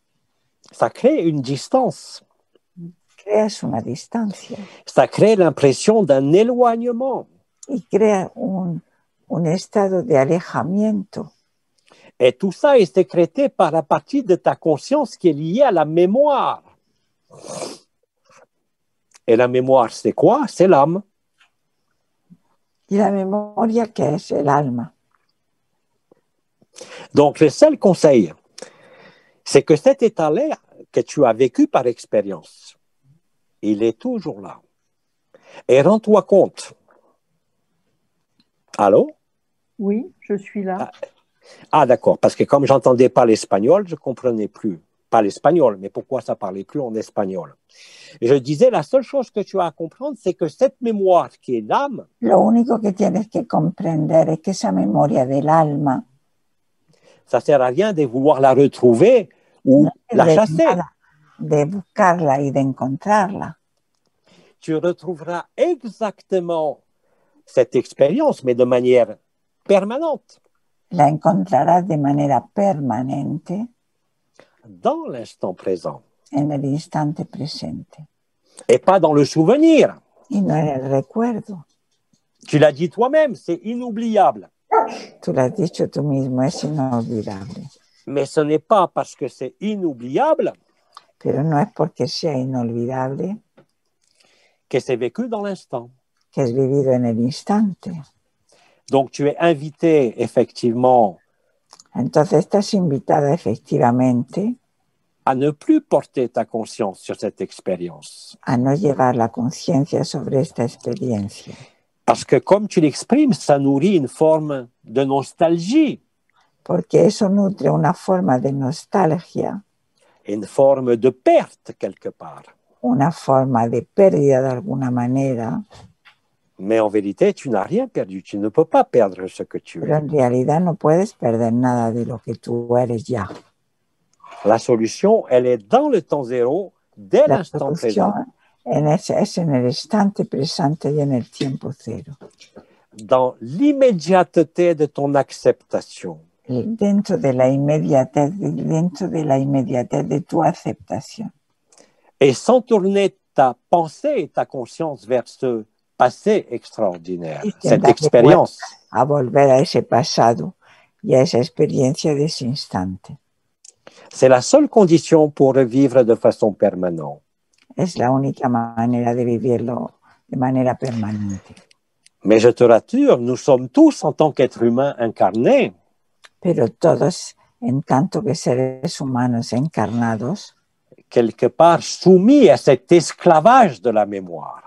Ça crée une distance. Creas una distancia Ça crée l'impression d'un éloignement. y crea un estado de alejamiento. Et tout ça est sécrété par la partie de ta conscience qui est liée à la mémoire. Et la mémoire, c'est quoi? C'est l'âme. Y la memoria, que es el alma. Donc, le seul conseil, c'est que cet état-là que tu as vécu par expérience, il est toujours là. Et rends-toi compte. Allô? Oui, je suis là. Ah, d'accord, parce que comme j'entendais pas l'espagnol, je comprenais plus. Pas l'espagnol, mais pourquoi ça parlait plus en espagnol? Et je disais, la seule chose que tu as à comprendre, c'est que cette mémoire qui est l'âme, Lo único que tienes que comprender es que esa memoria del alma ça sert à rien de vouloir la retrouver ou no la sirve de chasser. nada de buscarla y de encontrarla. Tu retrouveras exactement cette expérience, mais de manière permanente, La encontrarás de manera permanente dans l'instant présent, en el instante presente et pas dans le souvenir. y no en el recuerdo. Tu l'as dit toi-même, c'est inoubliable. Tú lo has dicho tú mismo, es inolvidable. Mais ce n'est pas parce que c'est inoubliable Pero no es porque sea inolvidable que c'est vécu dans l'instant. que es vivido en el instante. Donc, tu es invité, effectivement, Entonces estás invitada efectivamente à ne plus porter ta conscience sur cette expérience. a no llevar la conciencia sobre esta experiencia. Parce que, comme tu l'exprimes, ça nourrit une forme de nostalgie, Porque eso nutre una forma de nostalgia, une forme de perte quelque part. una forma de pérdida de alguna manera, Mais en vérité, tu n'as rien perdu. Tu ne peux pas perdre ce que tu pero es. en realidad no puedes perder nada de lo que tú eres ya. La solution, elle est dans le temps zéro, dès La l'instant solución présent, es en el instante presente y en el tiempo cero. dans l'immédiateté de ton acceptation. Dentro de la inmediatez de tu aceptación. Et sans tourner ta pensée et ta conscience vers ce passé extraordinaire, Y cette tendrás expérience. a volver a ese pasado y a esa experiencia de ese instante. C'est la seule condition pour revivre de façon permanente. Es la única manera de vivirlo de manera permanente. Mais je te rassure, nous sommes tous, en tant qu'êtres humains incarnés, Pero todos, en tanto que seres humanos encarnados, quelque part soumis à cet esclavage de la mémoire.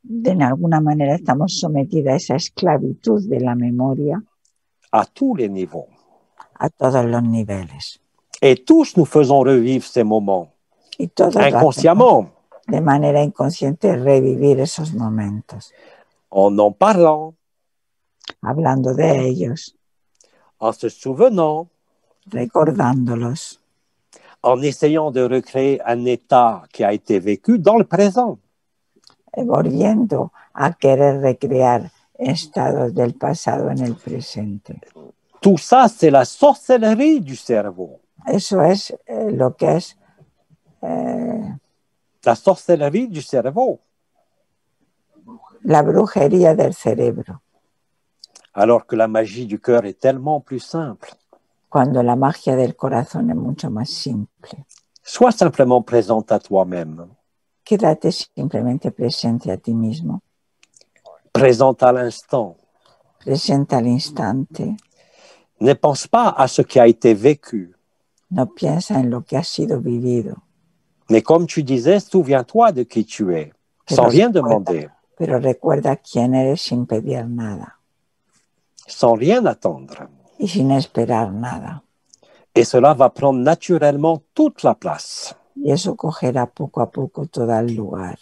de alguna manera estamos sometidos a esa esclavitud de la memoria À tous les niveaux. a todos los niveles. Et tous nous faisons revivre ces moments, Y todos lo hacemos inconsciemment, de manera inconsciente revivir esos momentos, en parlant, hablando de ellos, en se souvenant, recordándolos, en essayant de recréer un état qui a été vécu dans le présent. volviendo a querer recrear estados del pasado en el presente. Tout ça, c'est la sorcellerie du cerveau. Eso es lo que es La sorcellerie du cerveau. la brujería del cerebro, Alors que la magie du cœur est tellement plus simple. cuando la magia del corazón es mucho más simple. Sois simplement présente à toi-même, Quédate simplemente presente a ti mismo, présente à l'instant. presente al instante. Ne pense pas à ce qui a été vécu. No piensa en lo que ha sido vivido. Mais comme tu disais, souviens-toi de qui tu es, sans rien demander, Pero recuerda quién eres sin pedir nada sans rien attendre. y sin esperar nada. Et cela va prendre naturellement toute la place. Y eso cogerá poco a poco todo el lugar.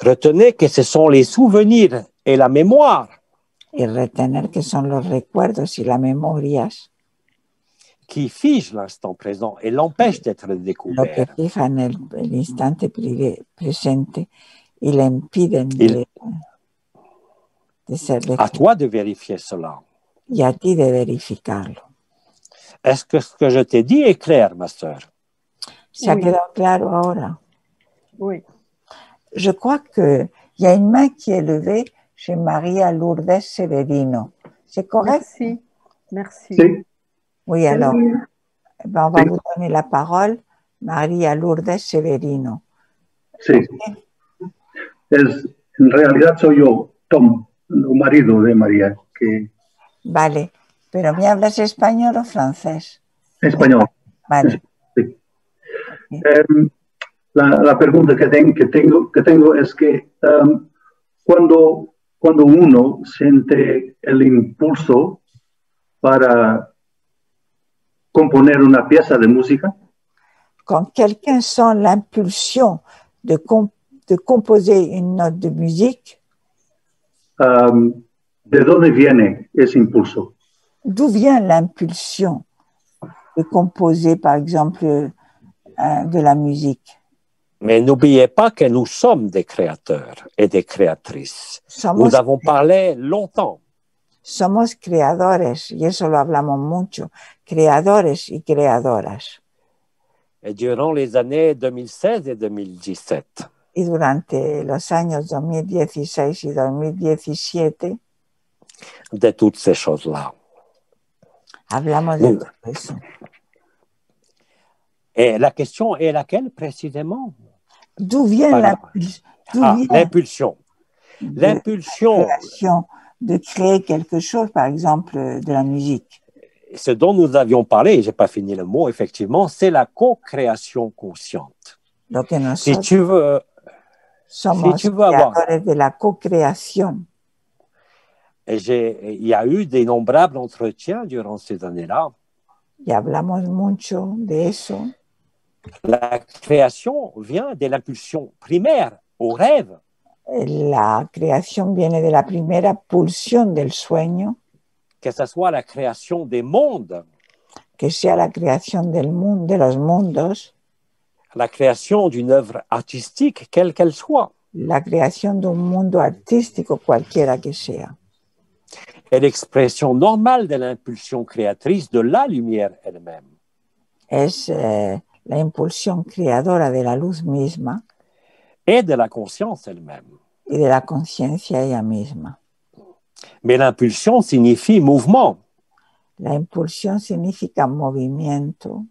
Retenez que ce sont les souvenirs et la mémoire Y retener que son los recuerdos y las memorias qui figent l'instant présent et l'empêchent d'être lo que découvert. fijan el instante presente y le impiden de ser À toi de vérifier cela. y a ti de verificarlo. Est-ce que ce que je t'ai dit est clair, ma sœur? ¿Se ha Oui. quedado claro ahora? Oui. Je crois qu'il y a une main qui est levée chez Maria Lourdes Severino. C'est correct? Merci. Merci. Sí, Oui, alors, ben, on va vous donner la parole. Maria Lourdes Severino. sí. En realidad soy yo, Tom, el marido de María, que Vale, pero ¿me hablas español o francés? español. Vale. Sí. La pregunta que tengo es que cuando uno siente el impulso para componer una pieza de música, Quand quelqu'un sent l'impulsion de composer une note de musique, ¿de dónde viene ese impulso? d'où vient l'impulsion de composer, par exemple, de la musique? Mais n'oubliez pas que nous sommes des créateurs et des créatrices. Nous avons parlé longtemps. Somos creadores, y eso lo hablamos mucho, creadores y creadoras. Et durant les années 2016 et 2017. Y durante los años 2016 y 2017, de toutes ces choses-là. Hablamos de todo eso. Et la question est laquelle précisément? D'où vient l'impulsion? L'impulsion de créer quelque chose, par exemple de la musique. Ce dont nous avions parlé, et je n'ai pas fini le mot, effectivement, c'est la co-création consciente. Si tu veux avoir... de la co-création. Il y a eu d'innombrables entretiens durant ces années-là. Y hablamos mucho de eso. La création vient de l'impulsion primaire au rêve. La creación viene de la primera pulsión del sueño. Que ce soit la création des mondes. Que sea la creación del mundo, de los mundos. La création d'une œuvre artistique, quelle qu'elle soit. La creación de un mundo artístico, cualquiera que sea. Et l'expression normale de l'impulsion créatrice de la lumière elle-même. Es la impulsión creadora de la luz misma. Et de la conscience elle-même. Y de la conciencia ella misma. Mais l'impulsion signifie mouvement. La impulsión significa movimiento.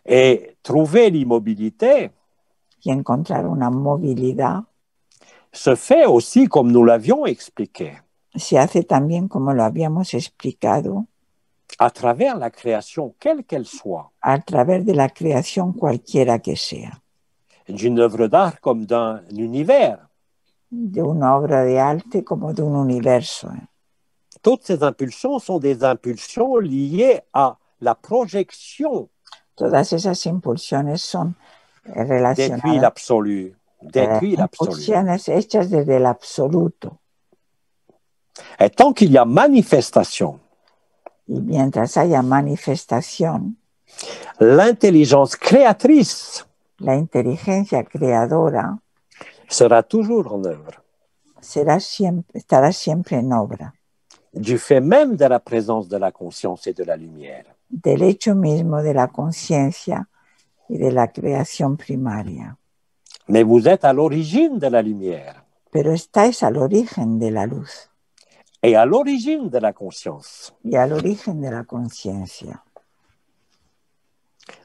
Et trouver l'immobilité y encontrar una movilidad se fait aussi comme nous l'avions expliqué. Se hace también como lo habíamos explicado. À travers la création, quelle qu'elle soit. A través de la creación cualquiera que sea. D'une œuvre d'art comme d'un univers. De una obra de arte como de un universo. Toutes ces impulsions sont des impulsions liées à la projection. Todas esas impulsiones son relacionadas. Depuis l'absolu. Depuis l'absolu. Impulsiones hechas desde el absoluto. Et tant qu'il y a manifestation. Y mientras haya manifestación. L'intelligence créatrice. La inteligencia creadora. Sera toujours en œuvre. Estará siempre en obra. Du fait même de la présence de la conscience et de la lumière. Del hecho mismo de la conciencia y de la creación primaria. Mais vous êtes à l'origine de la lumière. Pero estáis al origen de la luz. Et à l'origine de la conscience. Y al origen de la conciencia.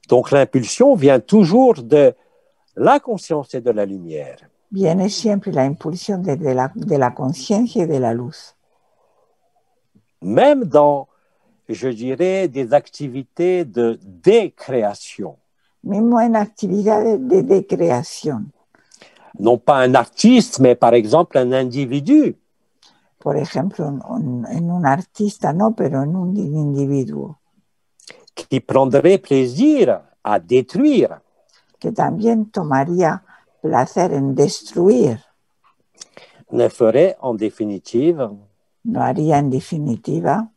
Donc l'impulsion vient toujours de la conscience et de la lumière. Viene siempre la impulsión de la conciencia y de la luz. Même dans je dirais, des activités de décréation. Mismo en actividades de creación. Non pas un artiste, mais par exemple un individu Por ejemplo, en un artista no, pero en un individuo qui prendrait plaisir à détruire, que también tomaría placer en destruir, ne ferait en définitive no haría en definitiva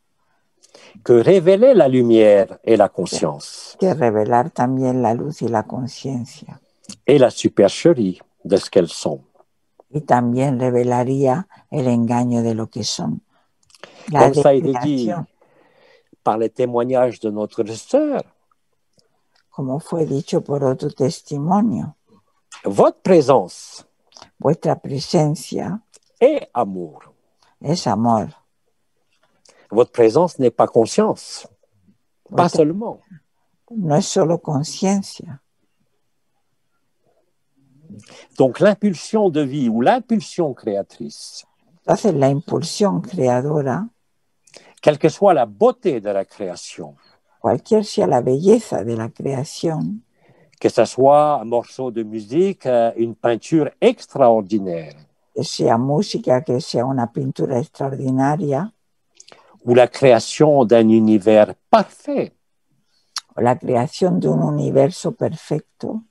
que révéler la lumière et la conscience que revelar también la luz y la conciencia. et la supercherie de ce qu'elles sont. Y también revelaría el engaño de lo que son. La Comme ça a été dit decreación, par les témoignages de notre sœur, como fue dicho por otro testimonio, votre présence vuestra presencia est amour. es amor. Votre présence n'est pas conscience, pas Vuestra- seulement. No es solo conciencia. Donc l'impulsion de vie ou l'impulsion créatrice, Entonces la impulsión creadora, quelle que soit la beauté de la création, cualquier sea la belleza de la creación, que ce soit un morceau de musique, une peinture extraordinaire, que sea música, que sea una pintura extraordinaria, ou la création d'un univers parfait, o la creación de un universo perfecto,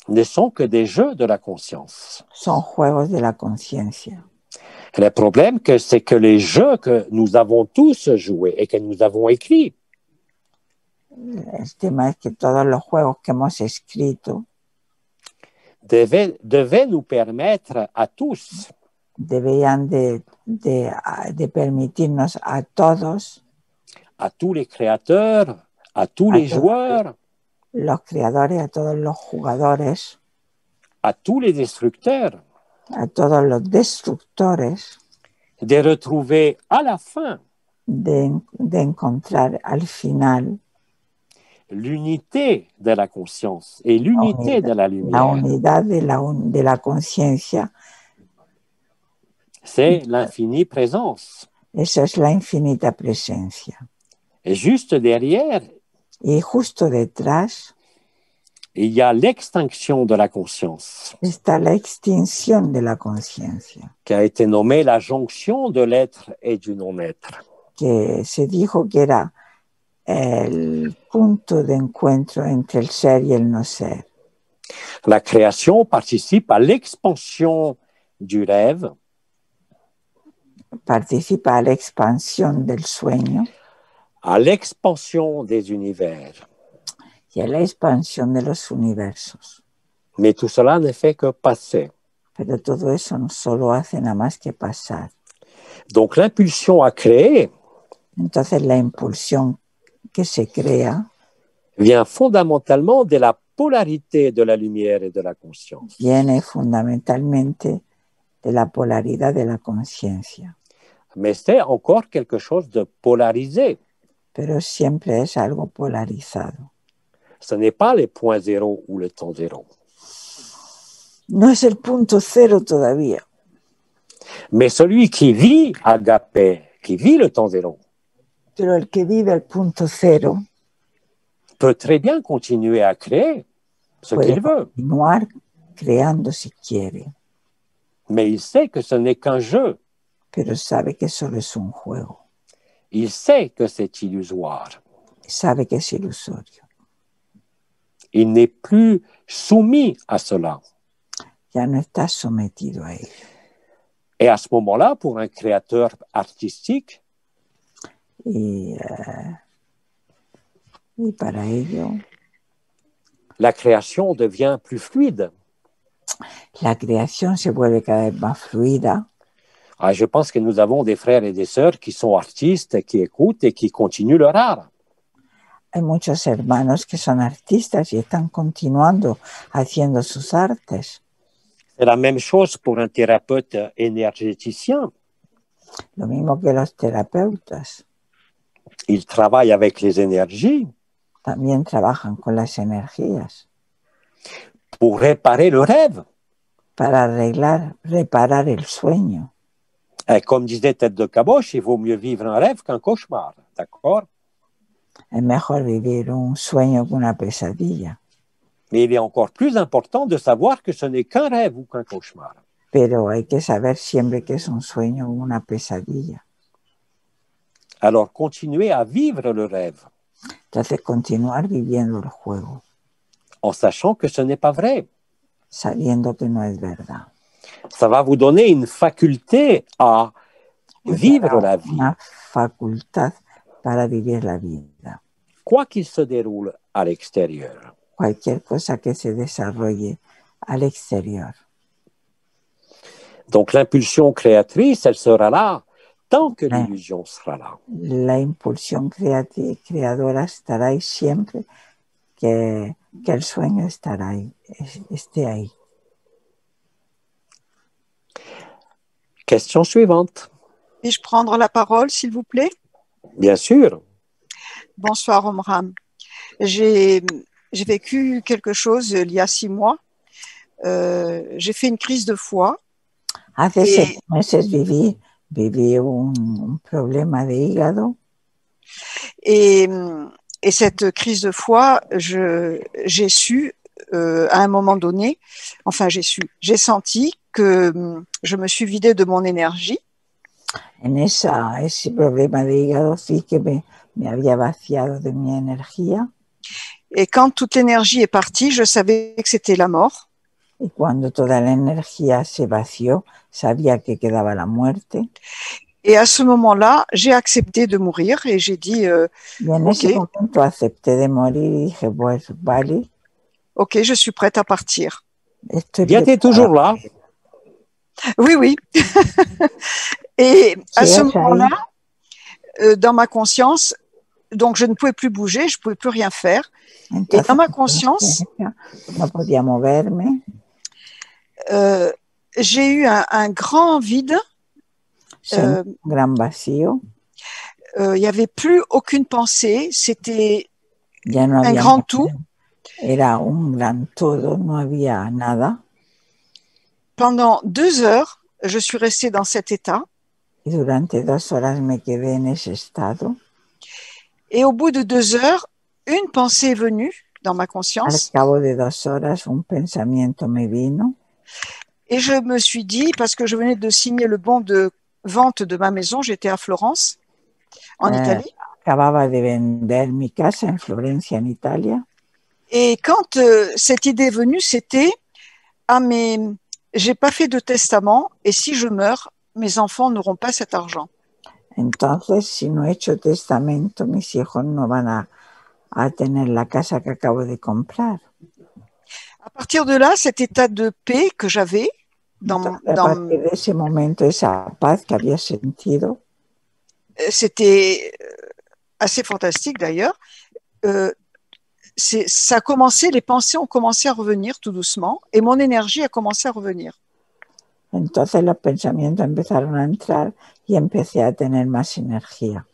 ne sont que des jeux de la conscience. son juegos de la conciencia. Le problème, c'est que les jeux que nous avons tous joués et que nous avons écrits El tema es que todos los juegos que hemos escrito devaient nous permettre à tous deberían de permitirnos a tous les créateurs, à tous les joueurs, los creadores, a todos los jugadores, à tous les destructeurs, a todos los destructores, de retrouver à la fin de encontrar al final l'unité de la conscience et l'unité de la la lumière. unidad de la conciencia. C'est l'infinie présence. Eso es la infinita presencia. Et juste derrière, Y justo detrás il y a l'extinction de la conscience, está la extinción de la conciencia, qui a été nommée la jonction de l'être et du non-être. que se dijo que era el punto de encuentro entre el ser y el no ser. La création participe à l'expansion du rêve, Participa a la expansión del sueño à l'expansion des univers. y a la expansión de los universos. Mais tout cela ne fait que passer. Pero todo eso no solo hace nada más que pasar. Donc l'impulsion à créer Entonces la impulsión que se crea vient fondamentalement de la polarité de la lumière et de la conscience. viene fundamentalmente de la polaridad de la conciencia. Mais c'est encore quelque chose de polarisé. Pero siempre es algo polarizado. Ce n'est pas les points zéro ou le temps zéro. No es el punto cero todavía, Mais celui qui vit agapé, qui vit le temps zéro, pero el que vive el punto cero peut très bien continuer à créer ce puede qu'il veut. continuar creando si quiere, Mais il sait que ce n'est qu'un jeu. pero sabe que solo es un juego, Il sait que c'est illusoire. sabe que es ilusorio. Il n'est plus soumis à cela. Ya no está sometido a ello. Et à ce moment-là, pour un créateur artistique, Y para ello, la création devient plus fluide. la creación se vuelve cada vez más fluida. Ah, je pense que nous avons des frères et des sœurs qui sont artistes, qui écoutent et qui continuent leur art. Hay muchos hermanos que son artistas y están continuando haciendo sus artes. C'est la même chose pour un thérapeute énergéticien. Lo mismo que los terapeutas. Il travaille avec les énergies También trabajan con las energías pour réparer le rêve. para reparar el sueño. Et comme disait Tête de Caboche, il vaut mieux vivre un rêve qu'un cauchemar. d'accord? Es mejor vivir un sueño que una pesadilla. Mais il est encore plus important de savoir que ce n'est qu'un rêve ou qu'un cauchemar. Pero hay que saber siempre que es un sueño o una pesadilla. Alors, continuez à vivre le rêve Entonces, continuar viviendo el juego, en sachant que ce n'est pas vrai. sabiendo que no es verdad. Ça va vous donner une faculté à vivre la vie, Una facultad para vivir la vida. quoi qu'il se déroule à l'extérieur. Cualquier cosa que se desarrolle al exterior. Donc, l'impulsion créatrice, elle sera là tant que l'illusion sera là. La impulsión creadora estará ahí siempre que el sueño estará ahí, esté ahí. Question suivante. Puis-je prendre la parole, s'il vous plaît? Bien sûr. Bonsoir, Omram. J'ai vécu quelque chose il y a 6 mois. J'ai fait une crise de foie. Hace 6 meses viví un problema de hígado. Et cette crise de foie, j'ai su à un moment donné, enfin j'ai senti que je me suis vidée de mon énergie. En ese problema de hígado sí que me había vaciado de mi energía. Et quand toute l'énergie est partie, je savais que c'était la mort. Y cuando toda la energía se vació, sabía que quedaba la muerte. Et à ce moment-là, j'ai accepté de mourir et j'ai dit y en ese momento acepté de morir y dije, pues vale. Ok, je suis prête à partir. Bien, tu es toujours là. Oui, oui. Et à ce moment-là, dans ma conscience, donc je ne pouvais plus bouger, je ne pouvais plus rien faire. Entonces, et dans ma conscience, no podía moverme. J'ai eu un grand vide. Un gran vacío. Il n'y avait plus aucune pensée, c'était ya no un grand tout. Era un gran todo, no había nada. Pendant 2 heures, je suis restée dans cet état. Y durante 2 horas me quedé en ese estado. Et au bout de 2 heures, une pensée est venue dans ma conscience. Al cabo de 2 horas, un pensamiento me vino. Et je me suis dit, parce que je venais de signer le bon de vente de ma maison, j'étais à Florence, en Italie. Acababa de vender mi casa en Florencia, en Italia. Et quand cette idée est venue, c'était « Ah, mais j'ai pas fait de testament et si je meurs, mes enfants n'auront pas cet argent. » Entonces, si no he hecho testamento, mis hijos no van a tener la casa que acabo de comprar. À partir de là, cet état de paix que j'avais a partir de ese momento, esa paz que había sentido, c'était assez fantastique d'ailleurs. Ça a commencé, les pensées ont commencé à revenir tout doucement et mon énergie a commencé à revenir. Entonces los pensamientos empezaron a entrar y empecé a tener más energía.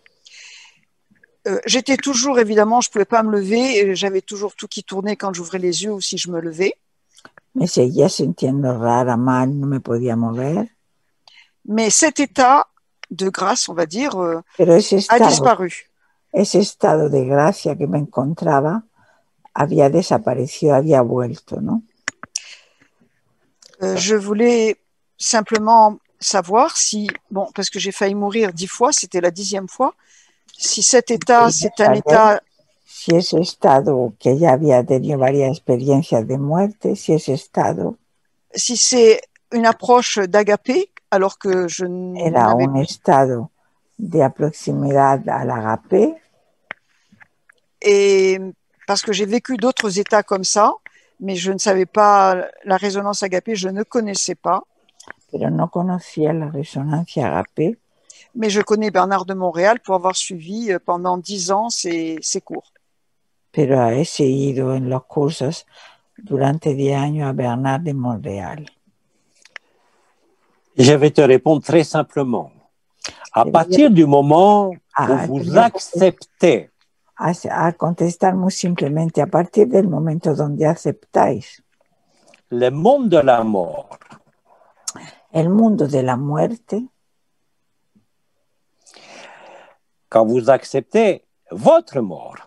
J'étais toujours, évidemment, je ne pouvais pas me lever, j'avais toujours tout qui tournait quand j'ouvrais les yeux ou si je me levais. Me seguía sintiendo rara, mal, no me podía mover. Mais cet état de grâce, on va dire, a disparu. Ese estado de gracia que me encontraba había desaparecido, había vuelto, ¿no? Je voulais simplement savoir si, bon, parce que j'ai failli mourir 10 fois, c'était la 10e fois, si cet état, c'est un état... Si ese estado, que ya había tenido varias experiencias de muerte, si ese estado... Si c'est une approche d'agapé, alors que je Era un estado de proximidad al agapé. Et parce que j'ai vécu d'autres états comme ça, mais je ne savais pas la résonance agapé, je ne connaissais pas. Pero no conocía la resonancia agapé. Mais je connais Bernard de Montréal pour avoir suivi pendant 10 ans ses cours. Pero he seguido en los cursos durante 10 años a Bernard de Montréal. Je vais te répondre très simplement. À partir du moment où vous acceptez, a contestar muy simplemente, a partir del momento donde aceptáis le monde de la mort, el mundo de la muerte, quand vous acceptez votre mort.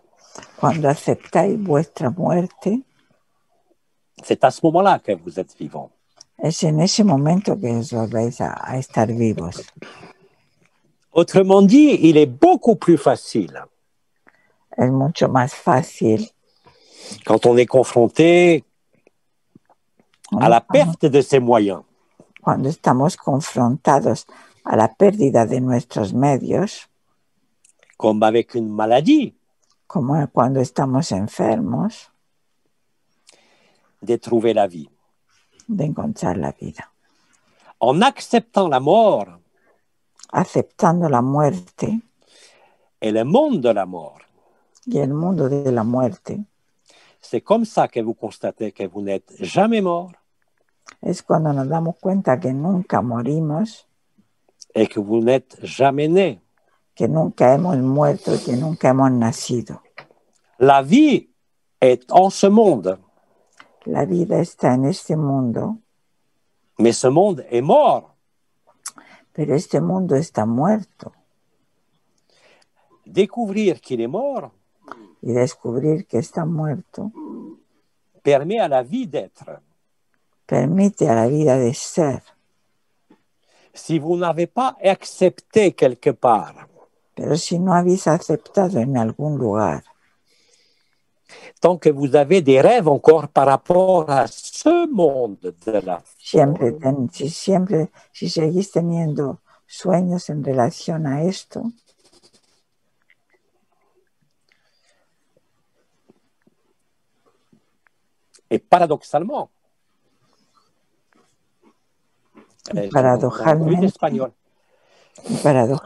Cuando aceptáis vuestra muerte, C'est à ce moment-là que vous êtes vivant. es en ese momento que os volvéis a estar vivos. Autrement dit, il est beaucoup plus facile Es mucho más fácil quand on est confronté à la perte de ses moyens. cuando estamos confrontados a la pérdida de nuestros medios, Comme avec une maladie, como cuando estamos enfermos, de trouver la vie. de encontrar la vida. En acceptant la mort Aceptando la muerte et le monde de la mort, y el mundo de la muerte, c'est comme ça que vous constatez que vous n'êtes jamais mort es cuando nos damos cuenta que nunca morimos, et que vous n'êtes jamais né. que nunca hemos muerto, que nunca hemos nacido. La vie est en ce monde, La vida está en este mundo, mais ce monde est mort. pero este mundo está muerto. Découvrir qu'il est mort Y descubrir que está muerto permet à la vie d'être. permite a la vida de ser. Si vous n'avez pas accepté quelque part, Pero si no habéis aceptado en algún lugar, tant que vous avez des rêves encore par rapport à ce monde de la siempre, si seguís teniendo sueños en relación a esto, et paradoxalement, Paradojalmente. espagnol,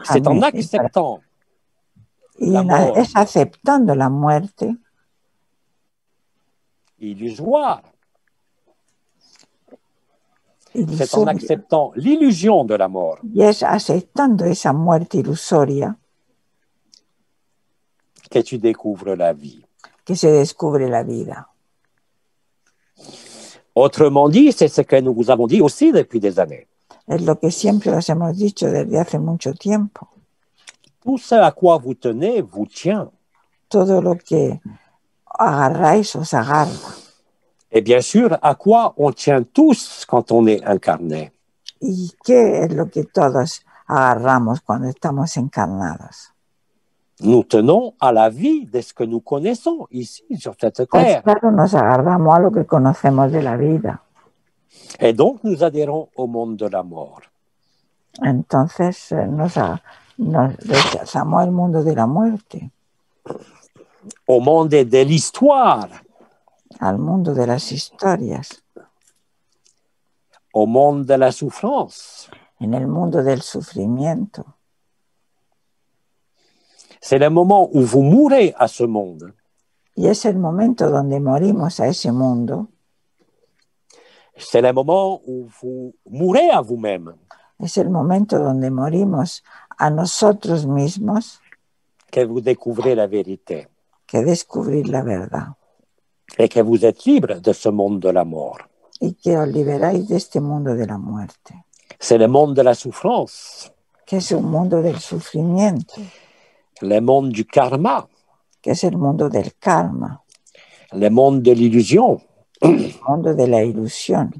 c'est en acceptant la mort es aceptando la muerte illusoire, c'est en ilusoria, acceptant l'illusion de la mort y es aceptando esa muerte ilusoria que tu découvres la vie. que se descubre la vida. Autrement dit, c'est ce que nous vous avons dit aussi depuis des années. Es lo que siempre os hemos dicho desde hace mucho tiempo. Tout ce à quoi vous tenez vous tient. Todo lo que agarráis os agarra. Et bien sûr, à quoi on tient tous quand on est incarné. ¿Y qué es lo que todos agarramos cuando estamos encarnados? Nous tenons à la vie de ce que nous connaissons ici sur cette Pues terre. claro, nos agarramos a lo que conocemos de la vida. Et donc, nous adhérons au monde de la mort. Entonces nos rechazamos el mundo de la muerte, Au monde de l'histoire, al mundo de las historias, au monde de la souffrance. en el mundo del sufrimiento. C'est le moment où vous mourrez à ce monde. Y es el momento donde morimos a ese mundo, C'est le moment où vous mourrez à vous-même. es el momento donde morimos a nosotros mismos, Que vous découvrez la vérité. que descubrir la verdad. Et que vous êtes libre de ce monde de la mort. Y que os liberáis de este mundo de la muerte, C'est le monde de la souffrance. que es un mundo del sufrimiento, Le monde du karma. que es el mundo del karma, Le monde de l'illusion. el mundo de la ilusión.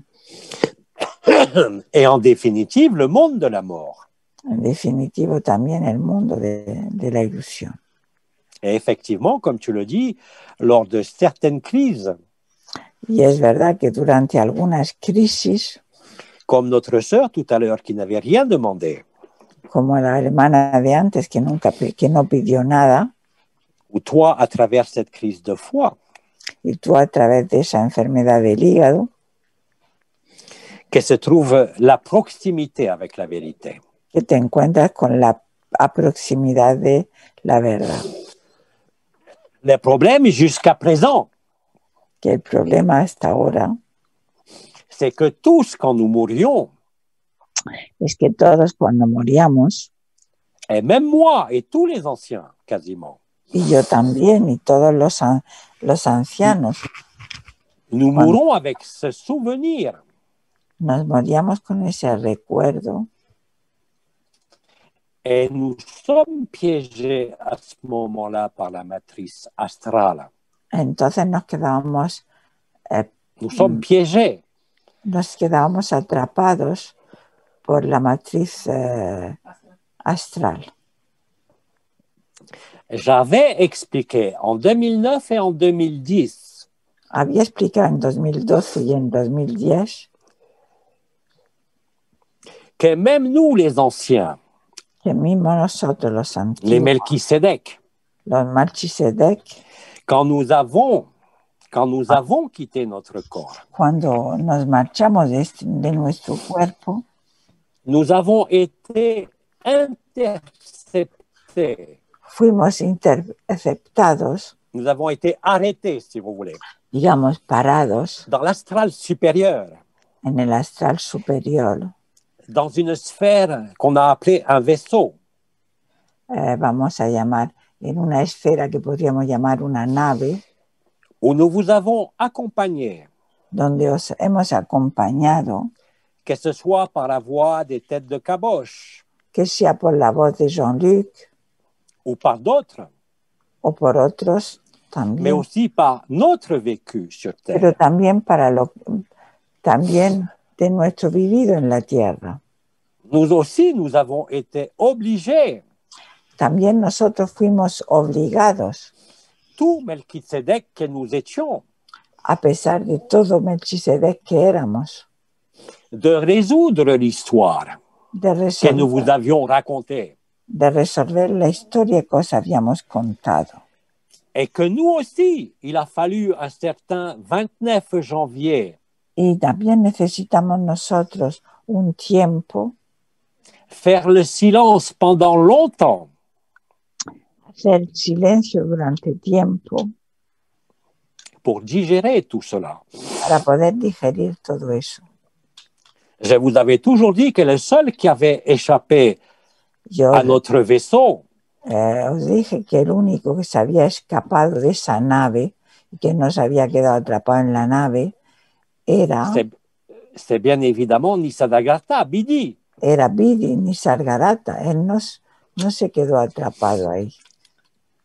Et en définitive, le monde de la mort. En definitivo, también el mundo de la ilusión. Et effectivement, comme tu le dis, lors de certaines crises, Y es verdad que durante algunas crisis, comme notre sœur tout à l'heure qui n'avait rien demandé, como la hermana de antes que no pidió nada, ou toi à travers cette crise de foi, y tú a través de esa enfermedad del hígado, que se trouve la proximité avec la vérité. que te encuentras con la proximidad de la verdad. Le problème jusqu'à présent, Que el problema hasta ahora c'est que tous, quand nous mourions, es que todos cuando moríamos, et même moi et tous les anciens, quasiment, y yo también, y todos los ancianos, nous mourons avec ce souvenir nos moríamos con ese recuerdo et nous sommes piégés à ce moment-là par la matrice astrale. Entonces nos quedábamos Nous sommes piégés. Atrapados por la matriz astral. J'avais expliqué en 2009 et en 2010. Había explicado en 2012 y en 2010 que même nous, les anciens, que mismo nosotros, los antiguos, les Melchisédek, los Melchisedec, quand nous avons quitté notre corps, cuando nos marchamos de nuestro cuerpo, nous avons été interceptés. Fuimos interceptados, Nous avons été arrêtés, si vous voulez, digamos, parados dans l'astral supérieur, en el astral superior, dans une sphère qu'on a appelée un vaisseau. Vamos a llamar, en una esfera que podríamos llamar una nave, où nous vous avons accompagné, donde os hemos acompañado, que ce soit par la voix des têtes de caboche, que sea por la voz de Jean-Luc, ou par d'autres, o por otros también, mais aussi par notre vécu sur Terre. pero también también de nuestro vivido en la tierra. Nous aussi, nous avons été obligés, También nosotros fuimos obligados, tout Melchisédek que nous étions, a pesar de todo Melchisedec que éramos, de résoudre l'histoire que nous vous avions racontée. De resolver la historia que os habíamos contado. Et que nous aussi, il a fallu un certain 29 janvier. Y también necesitamos nosotros un tiempo. Faire le silence pendant longtemps. Hacer silencio durante tiempo. Pour digérer tout cela. Para poder digerir todo eso. Je vous avais toujours dit que le seul qui avait échappé a notre vaisseau, os dije que el único que se había escapado de esa nave y que no se había quedado atrapado en la nave era... C'est bien évidemment Nisargadatta, Bidi. Era Bidi, Nisargadatta. Él no se quedó atrapado ahí.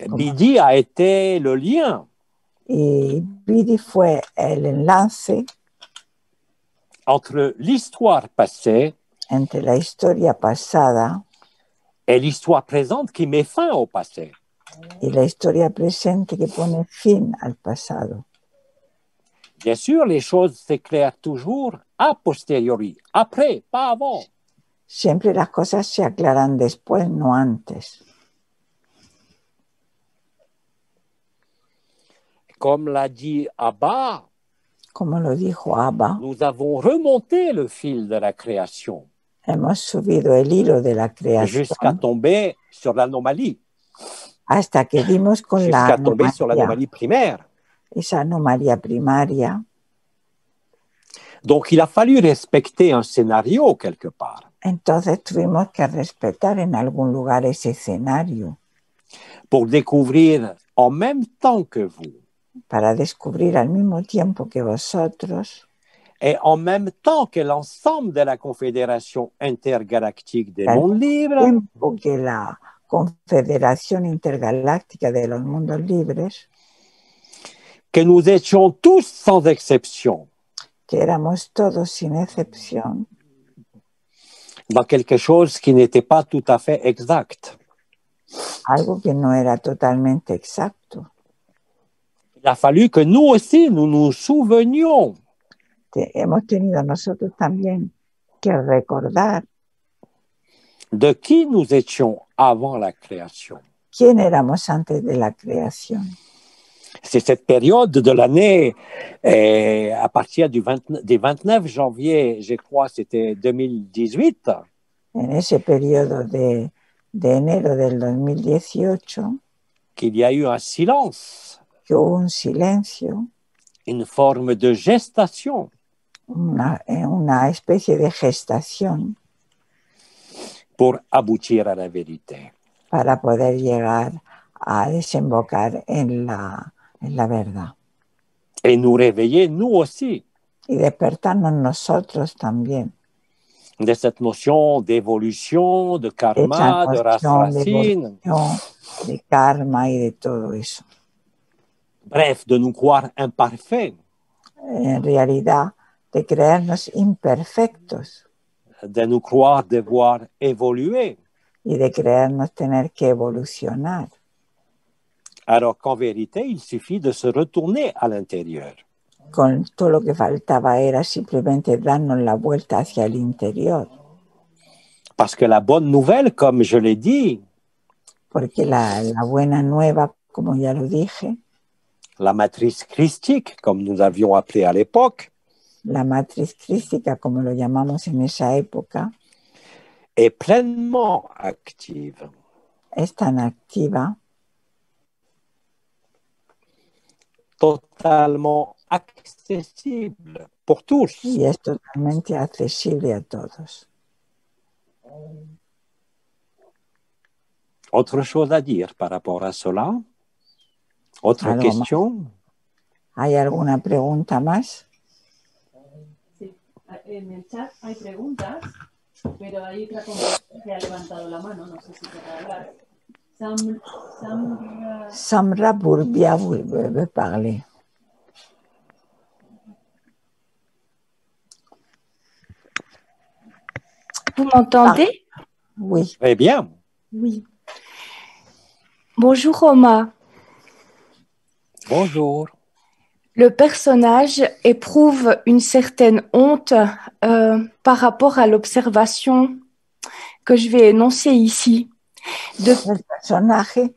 Bidi a été le lien. Y Bidi fue el enlace entre l'histoire passée, entre la historia pasada, et l'histoire présente qui met fin au passé. Y la historia presente que pone fin al pasado. Bien sûr, les choses s'éclairent toujours a posteriori, après, pas avant. Siempre las cosas se aclaran después, no antes. Comme l'a dit Abba, como lo dijo Abba, nous avons remonté le fil de la création. Hemos subido el hilo de la creación. Jusqu'à tomber sur l'anomalie. Hasta que dimos con la anomalía. Jusqu'à tomber sur l'anomalie primaire. Esa anomalía primaria. Donc, il a fallu respecter un scénario quelque part. Entonces tuvimos que respetar en algún lugar ese escenario. Pour découvrir en même temps que vous. Para descubrir al mismo tiempo que vosotros. Et en même temps que l'ensemble de la Confédération intergalactique des mondes libres. Tiempo que la Confederación Intergaláctica de los Mundos Libres. Que nous étions tous sans exception. Que éramos todos sin excepción. Dans quelque chose qui n'était pas tout à fait exact. Algo que no era totalmente exacto. Il a fallu que nous aussi, nous nous souvenions. Hemos tenido nosotros también que recordar de qui nous étions avant la création. ¿Quién éramos antes de la creación? C'est cette période de l'année, à partir des 29 janvier, je crois, c'était 2018. En ese periodo de enero del 2018. Qu'il y a eu un silence. Que hubo un silencio. Une forme de gestation. Una especie de gestación. Pour aboutir à la vérité. Para poder llegar a desembocar en la verdad. Et nous réveiller, nous aussi. Y despertarnos nosotros también. de cette notion d'évolution, de esa karma, de race noción de racine, evolución, de karma y de todo eso. bref, de nous croire imparfaits, En realidad, de creernos imperfectos de nous croire devoir évoluer, y de creernos tener que evolucionar. alors qu'en vérité, il suffit de se retourner à l'intérieur. Con todo lo que faltaba era simplemente darnos la vuelta hacia el interior, Parce que la bonne nouvelle, comme je l'ai dit, porque la buena nueva, como ya lo dije, la matrice christique, comme nous avions appelé à l'époque, la matriz crística, como lo llamamos en esa época, est pleinement active. es tan activa, totalement accessible pour tous. y es totalmente accesible a todos. Autre chose à dire par rapport à cela? Autre Algo question? ¿Hay alguna pregunta más? Sí. En el chat hay preguntas, pero hay otra compañera que ha levantado la mano, no sé si puede hablar. Samra Bourbia veut parler. Vous m'entendez? Oui. Très bien. Oui. Bonjour Roma. Bonjour. Le personnage éprouve une certaine honte par rapport à l'observation que je vais énoncer ici. El personaje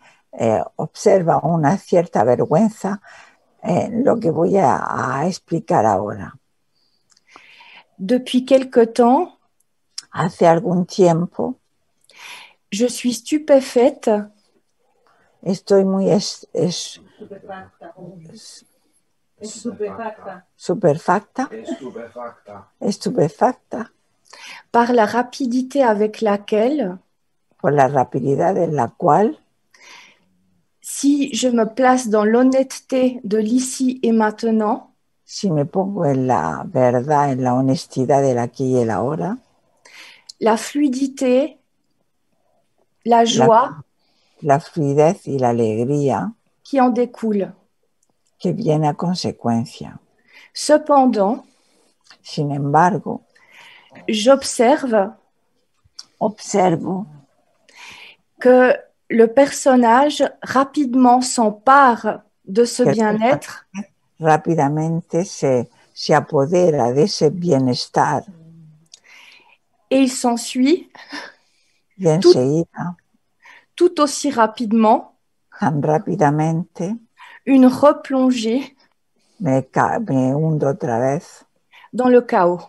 observa una cierta vergüenza en lo que voy a explicar ahora. Depuis quelque temps, hace algún tiempo, je suis stupéfaite estoy muy estupefacta par la rapidité avec laquelle, por la rapididad en la cual, si je me place dans l'honnêteté de l'ici et maintenant, si me pongo en la verdad, en la honestidad del aquí y el ahora, la fluidité, la joie, la fluidez y la alegría qui en découle. que viene a consecuencia. Cependant, sin embargo, observo que le personnage rapidement s'empare de ce bien-être. Rápidamente se apodera de ese bienestar. Et il s'ensuit tout aussi rapidement tan rápidamente une replongée me hundo otra vez dans le chaos.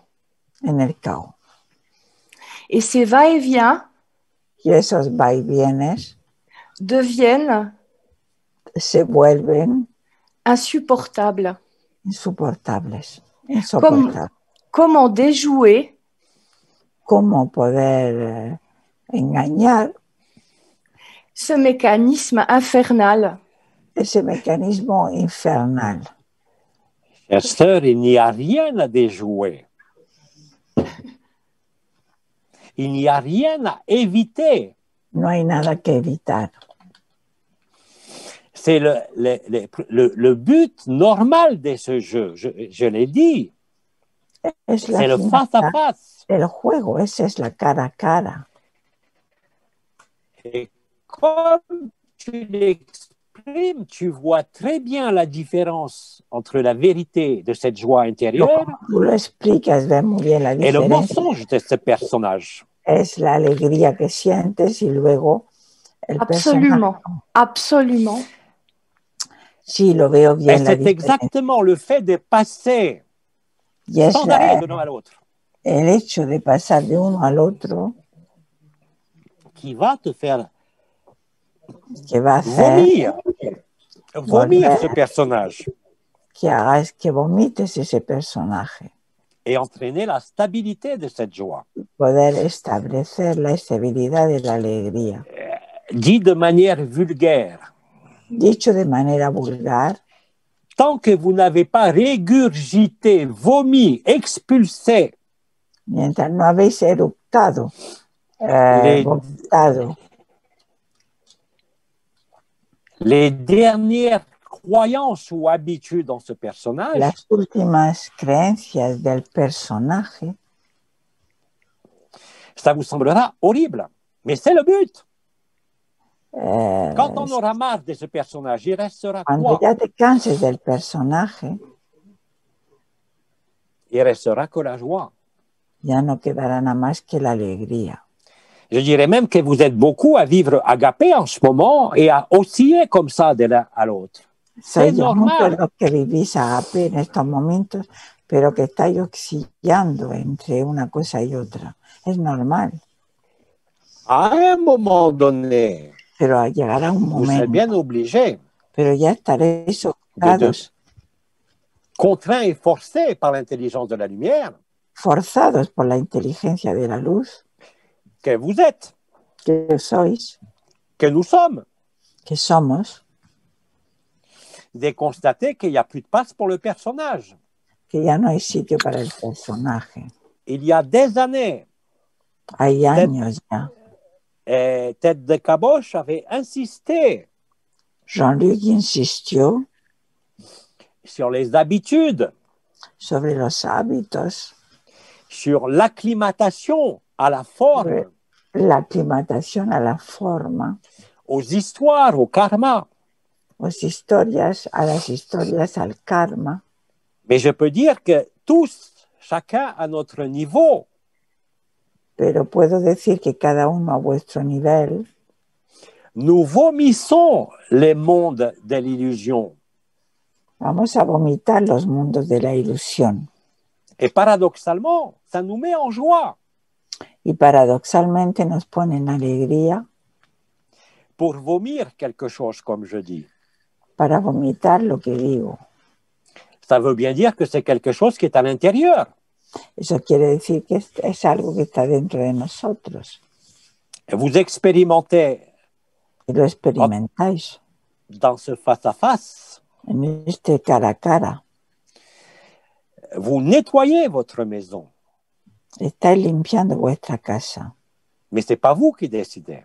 En el caos. Et ces va-et-vient y esos va-y-vienes se vuelven insupportables. Insoportables. Comment déjouer cómo poder engañar ce mécanisme infernal. Ese mécanisme infernal. Chère sœur, il n'y a rien à déjouer. Il n'y a rien à éviter. No hay nada que evitar. C'est le but normal de ce jeu. Je l'ai dit. C'est le face-à-face. El juego, esa es la cara a cara. Et comme tu l'exprimes, tu vois très bien la différence entre la vérité de cette joie intérieure et le mensonge de ce personnage. Es la alegría que sientes y luego el Absolument, absolument. Sí, lo veo bien. C'est exactement le fait de passer sans arrêt de l'un à l'autre. El hecho de pasar de uno al otro qui va te faire vomir ce personnage. Que hagas que vomites ese personaje. Et entraîner la stabilité de cette joie. Poder establecer la estabilidad de la alegría. Dit de manière vulgaire. Dicho de manera vulgar. Tant que vous n'avez pas régurgité, vomi, expulsé Mientras no habéis eruptado, vomitado. Les dernières croyances ou habitudes dans ce personnage, Las últimas creencias del personaje, ça vous semblera horrible. Mais c'est le but. Quand on aura marre de ce personnage, il restera cuando quoi? ya te canses del personaje, Il restera que la joie. ya no quedará nada más que la alegría. Je dirais même que vous êtes beaucoup à vivre agapé en ce moment et à osciller comme ça de l'un à l'autre. Sois C'est ya muchos normal. los que vivís agape en estos momentos, pero que estáis oscillando entre una cosa y otra. Es normal, À un moment donné, pero llegará un vous serez bien momento, obligé, pero ya estaréis obligados, contraints et forcés par l'intelligence de la lumière, forzados por la inteligencia de la luz, que vous êtes, que sois, que nous sommes, que somos, de constater qu'il n'y a plus de place pour le personnage. que ya no hay sitio para el personaje. Il y a des années, Hay años ya. Tête de Caboche avait insisté Jean-Luc insistió sur les habitudes, sobre los hábitos, sur l'acclimatation à la forme, la aclimatación a la forma, aux histoires, au karma. a las historias, al karma. Mais je peux dire que tous, chacun à notre niveau, Pero puedo decir que cada uno a vuestro nivel nous vomissons les mondes de l'illusion. vamos a vomitar los mundos de la ilusión. Et paradoxalement, ça nous met en joie Y paradoxalmente nos pone en alegría pour vomir quelque chose, comme je dis. para vomitar lo que digo. Ça veut bien dire que c'est quelque chose qui est à l'intérieur. Eso quiere decir que es algo que está dentro de nosotros. Et vous expérimentez Y lo experimentáis dans ce face-à-face, en este cara a cara. vous nettoyez votre maison, Estáis limpiando vuestra casa. mais ce n'est pas vous qui décidez.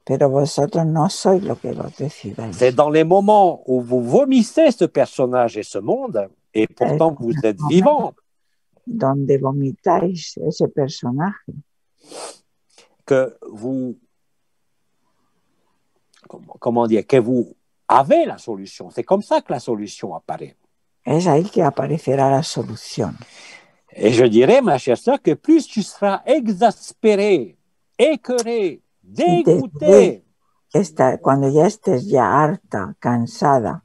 Pero vosotros no sois lo que lo decidáis. C'est dans les moments où vous vomissez ce personnage et ce monde, et pourtant vous êtes vivant, Donde vomitáis ese personaje, que vous, comment dire, que vous avez la solution. C'est comme ça que la solution apparaît. es ahí que aparecerá la solución. Et je dirais, ma chère sœur, que plus tu seras exaspéré, écœuré, dégoûté, Cuando ya estés ya harta, cansada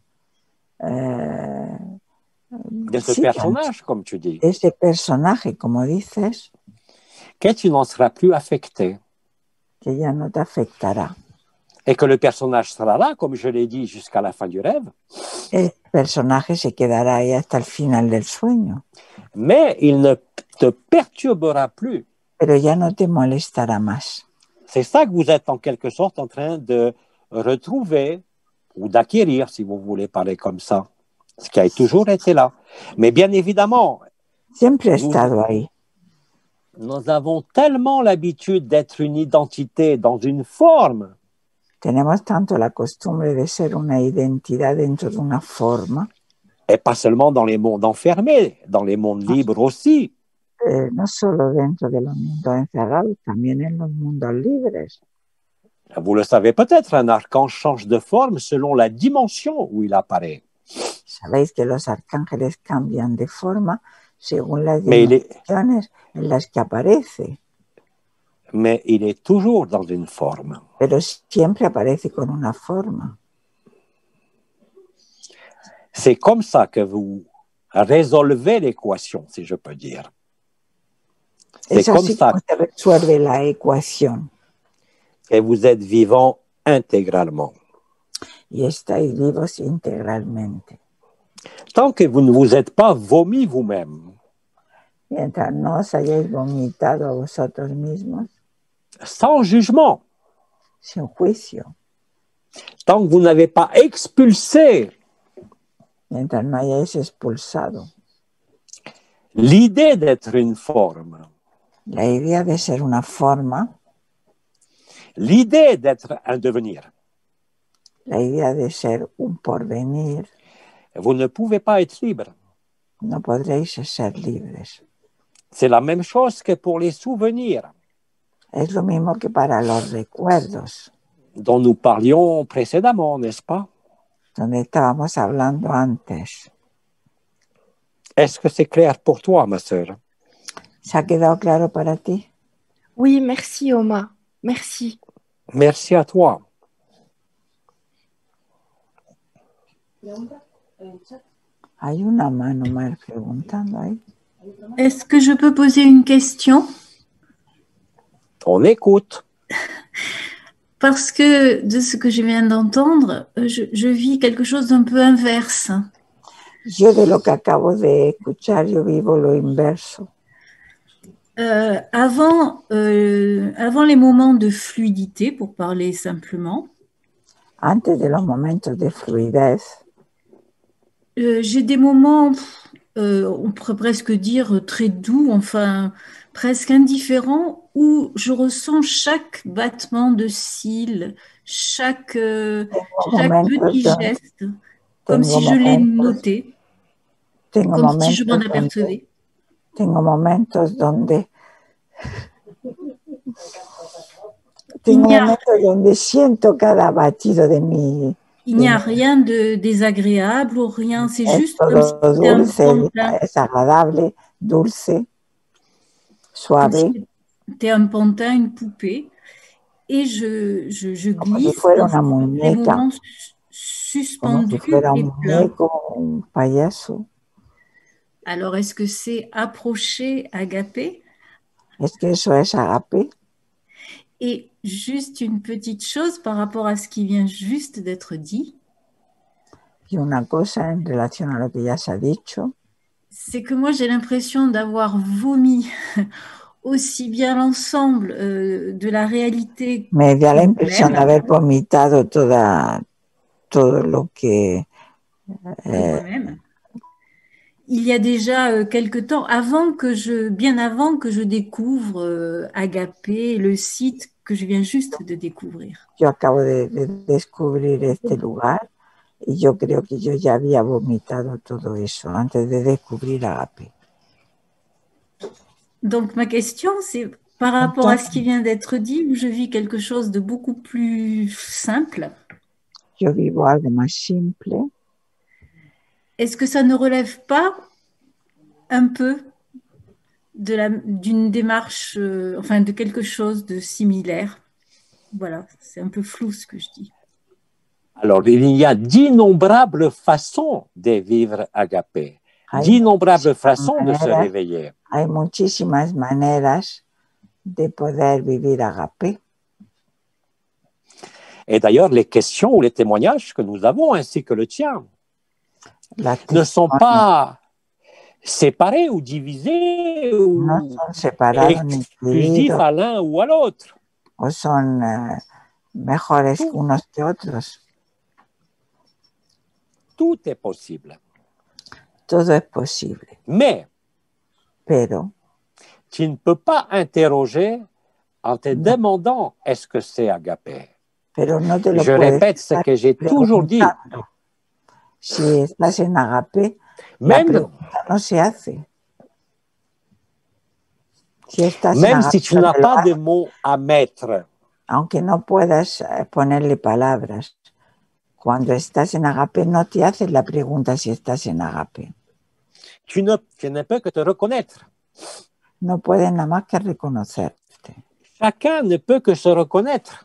de ce personnage, comme tu dis, de ese personaje, como dices, que tu n'en seras plus affecté. que ya no te afectará. Et que le personnage sera là, comme je l'ai dit, jusqu'à la fin du rêve. El personaje se quedará ahí hasta el final del sueño, Mais il ne te perturbera plus. pero ya no te molestará más. C'est ça que vous êtes en quelque sorte en train de retrouver ou d'acquérir, si vous voulez parler comme ça, ce qui a toujours été là. Mais bien évidemment, Siempre he estado ahí. nous avons tellement l'habitude d'être une identité dans une forme Tenemos tanto la costumbre de ser una identidad dentro de una forma, et pas seulement dans les mondes enfermés, dans les mondes libres aussi. no solo dentro de los mundos encerrados, también en los mundos libres. Vous le savez peut-être, un archange change de forme selon la dimension où il apparaît. Sabéis que los arcángeles cambian de forma según las Mais dimensiones en las que aparece, mais il est toujours dans une forme. pero siempre aparece con una forma. C'est comme ça que vous résolvez l'équation, si je peux dire. C'est Es comme así ça como se resuelve la ecuación que vous êtes vivant intégralement. y estáis vivos integralmente. Tant que vous ne vous êtes pas vomi vous-même, Mientras no os hayáis vomitado a vosotros mismos, sans jugement, sin juicio, tant que vous n'avez pas expulsé mientras no hayáis expulsado l'idée d'être une forme, La idea de ser una forma, l'idée d'être un devenir. la idea de ser un porvenir, Vous ne pouvez pas être libre. no podréis ser libres. C'est la même chose que pour les souvenirs Es lo mismo que para los recuerdos, dont nous parlions précédemment, n'est-ce pas? donde estábamos hablando antes. Est-ce que c'est clair pour toi, ma sœur? ¿Se ha quedado claro para ti? Oui, merci Oma. Merci. Merci à toi. Hay una mano mal preguntando ahí. Est-ce que je peux poser une question? On écoute. Parce que de ce que je viens d'entendre, je vis quelque chose d'un peu inverse. Yo de lo que acabo de escuchar, yo vivo lo inverso. Avant les moments de fluidité, pour parler simplement, Antes de los momentos de fluidez, j'ai des moments, on pourrait presque dire très doux, enfin presque indifférents, où je ressens chaque battement de cils, chaque petit geste, comme si je l'ai noté, comme si je m'en apercevais. Tengo momentos donde siento cada batido de mi. Il n'y a rien de désagréable ou rien, c'est juste comme si c'était un pantin. Es agradable, dulce, suave. T'es un pantin, une poupée, et je glisse dans des moments suspendus et pleins. Un payaso. Alors, est-ce que c'est approcher agapé? Est-ce que eso es agapé? Et juste une petite chose par rapport à ce qui vient juste d'être dit. Y una cosa en relación a lo que ya se ha dicho. C'est que moi, j'ai l'impression d'avoir vomi aussi bien l'ensemble de la réalité. Me da la impresión de haber vomitado todo lo que. Il y a déjà quelque temps, bien avant que je découvre Agapé, le site que je viens juste de découvrir. Yo acabo de descubrir este lugar y yo creo que yo ya había vomitado todo eso antes de descubrir Agapé. Donc ma question, c'est par rapport à ce qui vient d'être dit, où je vis quelque chose de beaucoup plus simple. Yo vivo algo más simple. Est-ce que ça ne relève pas un peu d'une démarche, enfin de quelque chose de similaire? Voilà, c'est un peu flou ce que je dis. Alors, il y a d'innombrables façons de vivre Agapé, d'innombrables façons de se réveiller. Hay muchísimas maneras de poder vivir Agapé. Et d'ailleurs, les questions ou les témoignages que nous avons, ainsi que le tien, ne sont pas séparés ou divisés ou exclusifs à l'un ou à l'autre. O son mejores unos que otros. Tout est possible. Todo es posible. Pero, tu ne peux pas interroger en te demandant est-ce que c'est Agapé. Pero no te lo Je répète ce que j'ai toujours dit. Si estás en Agapé, même, la pregunta no se hace. Même si tu n'as pas de mots à mettre. Aunque no puedas ponerle palabras, cuando estás en Agapé no te haces la pregunta si estás en Agapé. Tu ne peux que te reconnaître. No puedes nada más que reconocerte. Chacun ne peut que se reconnaître.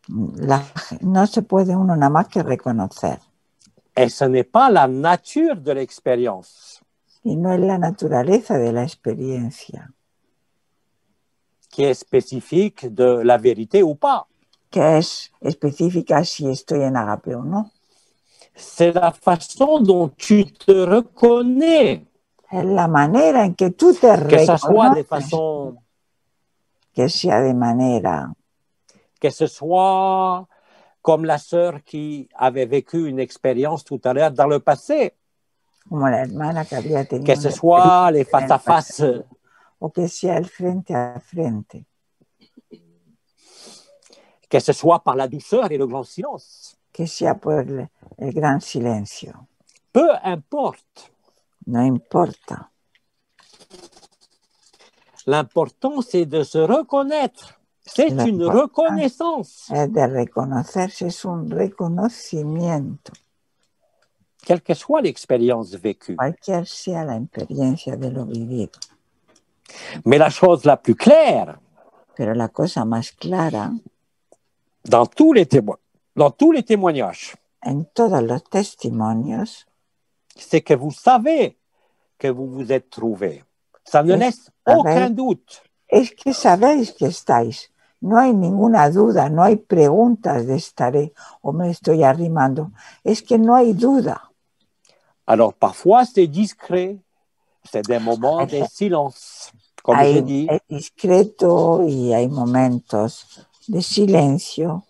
No se puede uno nada más que reconocer. Et ce n'est pas la nature de l'expérience. Y no es la naturaleza de la experiencia. Qui est spécifique de la vérité ou pas. Que es específica si estoy en Agapé o no. C'est la façon dont tu te reconnais. Es la manera en que tú te reconoces. Que ça soit de façon... Que sea de manera... Que ce soit comme la sœur qui avait vécu une expérience tout à l'heure dans le passé. Como la hermana que había tenido que ce soit les face-à-face o que sea el frente a frente. Que ce soit par la douceur et le grand silence. Que sea por el gran silencio. Peu importe. No importa. L'important, c'est de se reconnaître. C'est une reconnaissance. Es de reconocerse, es un reconocimiento. Quelle que soit l'expérience vécue. Cualquier sea la experiencia de lo vivido. Mais la chose la plus claire, pero la cosa más clara, dans tous les témoignages, en todos los testimonios, c'est que vous savez que vous vous êtes trouvé. Ça ne laisse aucun doute. Es que sabéis que estáis. No hay ninguna duda, no hay preguntas de estaré o me estoy arrimando. Es que no hay duda. Alors parfois c'est discret, c'est des moments de silence, comme j'ai dit. Es discreto y hay momentos de silencio.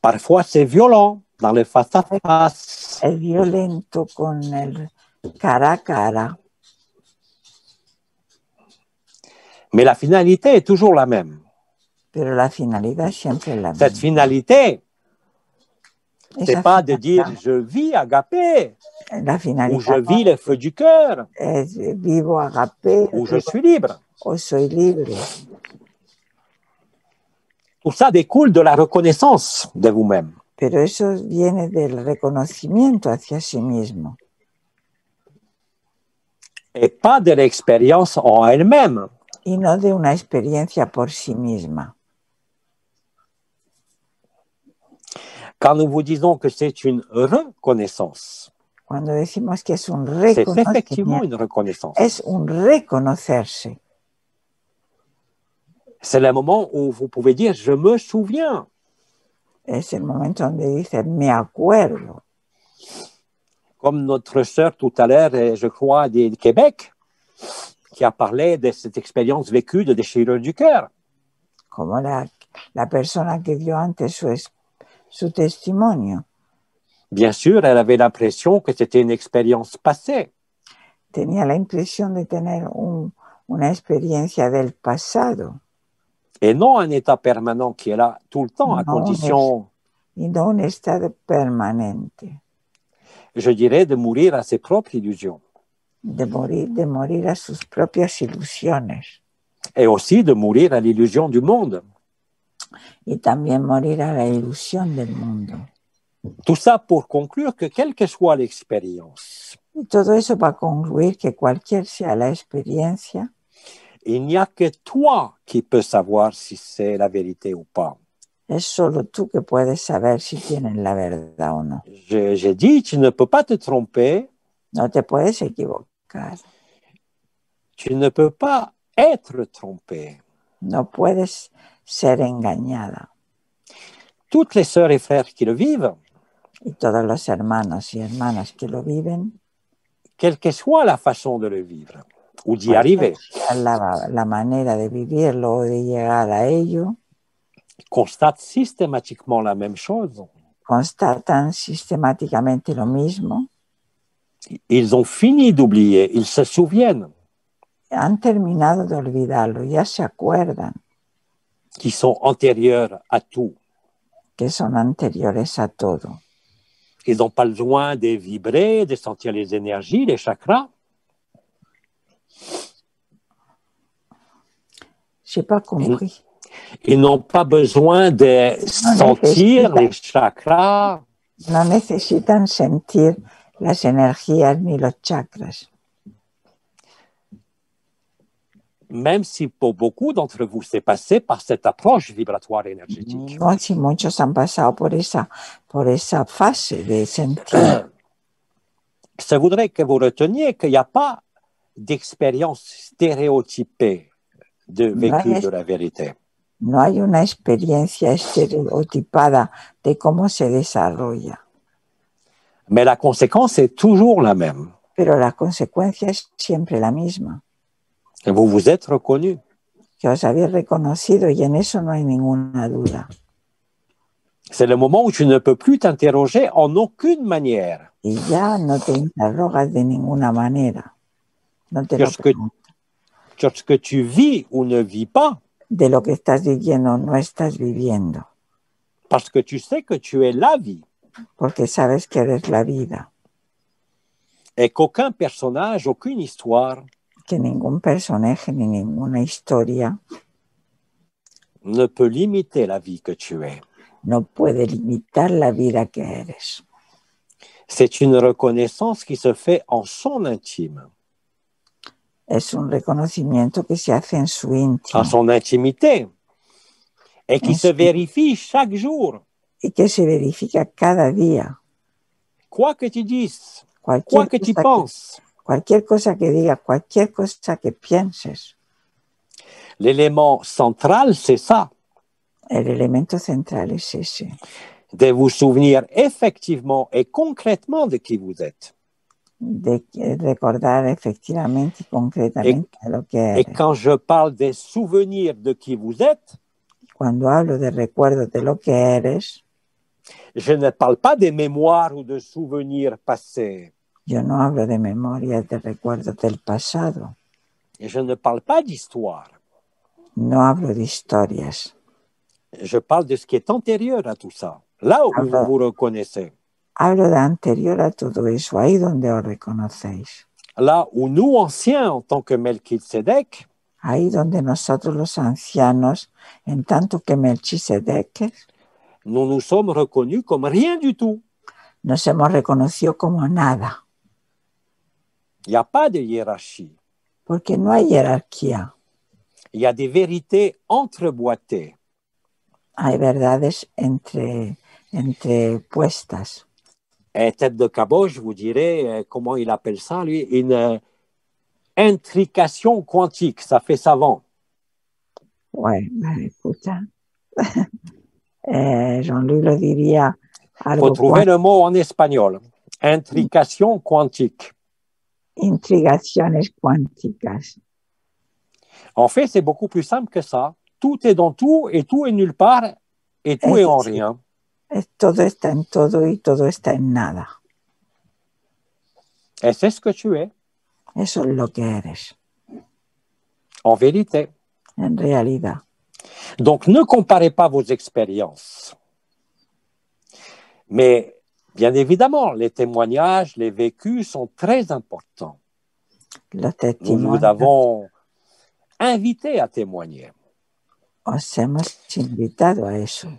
Parfois c'est violent, dans le face à face. Es violento con el cara a cara. Mais la finalité est toujours la même. Pero la finalidad siempre es la misma. Cette finalité, c'est pas de dire je vis agapé, ou je vis le feu du cœur, vivo agapé, ou je suis libre. O soy libre. Tout ça découle de la reconnaissance de vous-même. Pero eso viene del reconocimiento hacia sí mismo. Et pas de l'expérience en elle-même. Y no de una experiencia por sí misma. Quand nous vous disons que c'est une reconnaissance, cuando decimos que es un c'est effectivement une reconnaissance. Es un reconocerse. C'est le moment où vous pouvez dire « je me souviens ». Es el momento donde dice me acuerdo. Comme notre sœur tout à l'heure, je crois, du Québec, qui a parlé de cette expérience vécue de déchirure du cœur. Como la persona que dio antes su testimonio. Bien sûr, elle avait l'impression que c'était une expérience passée. Tenía la impresión de tener una experiencia del pasado. Et non un état permanent qui est là tout le temps, à condition... Y no un estado permanente. Je dirais de mourir à ses propres illusions. De morir a sus propias ilusiones. Et aussi de mourir à l'illusion du monde. Y también morir a la ilusión del mundo. Tout ça pour conclure que quelle que soit l'expérience, y todo eso para concluir que cualquier sea la experiencia, il n'y a que toi qui peux savoir si c'est la vérité ou pas. Es solo tú que puedes saber si tienen la verdad o no. J'ai dit, tu ne peux pas te tromper. No te puedes equivocar. Tu ne peux pas être trompé. No puedes ser engañada. Toutes les sœurs et frères qui le vivent, y todos los hermanos y hermanas que lo viven, quelle que soit la façon de le vivre ou d'y arriver, la manera de vivirlo o de llegar a ello, constatent systématiquement la même chose. Constatan sistemáticamente lo mismo. Ils ont fini d'oublier, ils se souviennent. Han terminado de olvidarlo, ya se acuerdan. Qui sont antérieurs à tout. Que son anteriores a todo. Ils n'ont pas besoin de vibrer, de sentir les énergies, les chakras. Je n'ai pas compris. Ils n'ont pas besoin de sentir les chakras. No necesitan sentir las energías ni los chakras. Même si pour beaucoup d'entre vous, c'est passé par cette approche vibratoire énergétique. No, si muchos han pasado por esa fase de sentir. Je voudrais que vous reteniez qu'il n'y a pas d'expérience stéréotypée de vécu de la vérité. No hay una experiencia estereotipada de cómo se desarrolla. Mais la conséquence est toujours la même. Pero la consecuencia es siempre la misma. Vous vous êtes reconnu. Que os habéis reconocido y en eso no hay ninguna duda. C'est le moment où tu ne peux plus t'interroger en aucune manière. Y ya no te interrogas de ninguna manera. No te lo preguntas. sur ce que tu vis ou ne vis pas, de lo que estás viviendo o no estás viviendo, parce que tu sais que tu es la vie porque sabes que eres la vida, et qu'aucun personnage, aucune histoire que ningún personaje ni ninguna historia ne peut limiter la vie que tu es. no puede limitar la vida que eres. C'est une reconnaissance qui se fait en son intime, Es un reconocimiento que se hace en su en íntimo son intimité, et qui En se su- vérifie chaque jour. y que se verifica cada día. Quoi que tu dises, quoi Cualquier que tu cosa penses, cualquier cosa que digas, cualquier cosa que pienses, l'élément central, c'est ça, el elemento central es ese, de vous souvenir effectivement et concrètement de qui vous êtes. de recordar efectivamente y concretamente lo que Et eres. quand je parle des souvenirs de qui vous êtes, Cuando hablo de recuerdos de lo que eres, je ne parle pas des mémoires ou de souvenirs passés. yo no hablo de memorias, de recuerdos del pasado, Et je ne parle pas d'histoire. no hablo de historias, Je parle de ce qui est antérieur à tout ça. Là où vous vous reconnaissez. hablo de anterior a todo eso, ahí donde os reconocéis, Là où nous, anciens, en tant que Melchizedek, ahí donde nosotros los ancianos, en tanto que Melchizedek, nous nous sommes reconnus comme rien du tout. nos hemos reconocido como nada, Il n'y a pas de hiérarchie. porque no hay jerarquía, Il y a des vérités entreboîtées. hay verdades entrepuestas. Et tête de cabot, je vous dirais, comment il appelle ça, lui, une intrication quantique. Ça fait savant. Bueno, escucha. Jean-Louis lo diría Il algo faut trouver le mot en espagnol. Intrication quantique. intrigaciones cuánticas. En fait, c'est beaucoup plus simple que ça. Tout est dans tout et tout est nulle part et tout est en rien. Todo está en todo y todo está en nada. Et c'est ce que tu es, Eso es lo que eres, en vérité. en realidad. Donc, ne comparez pas vos expériences. Mais, bien évidemment, les témoignages, les vécus sont très importants. Los Nous testimonios vous avons invité à témoigner. os hemos invitado a eso.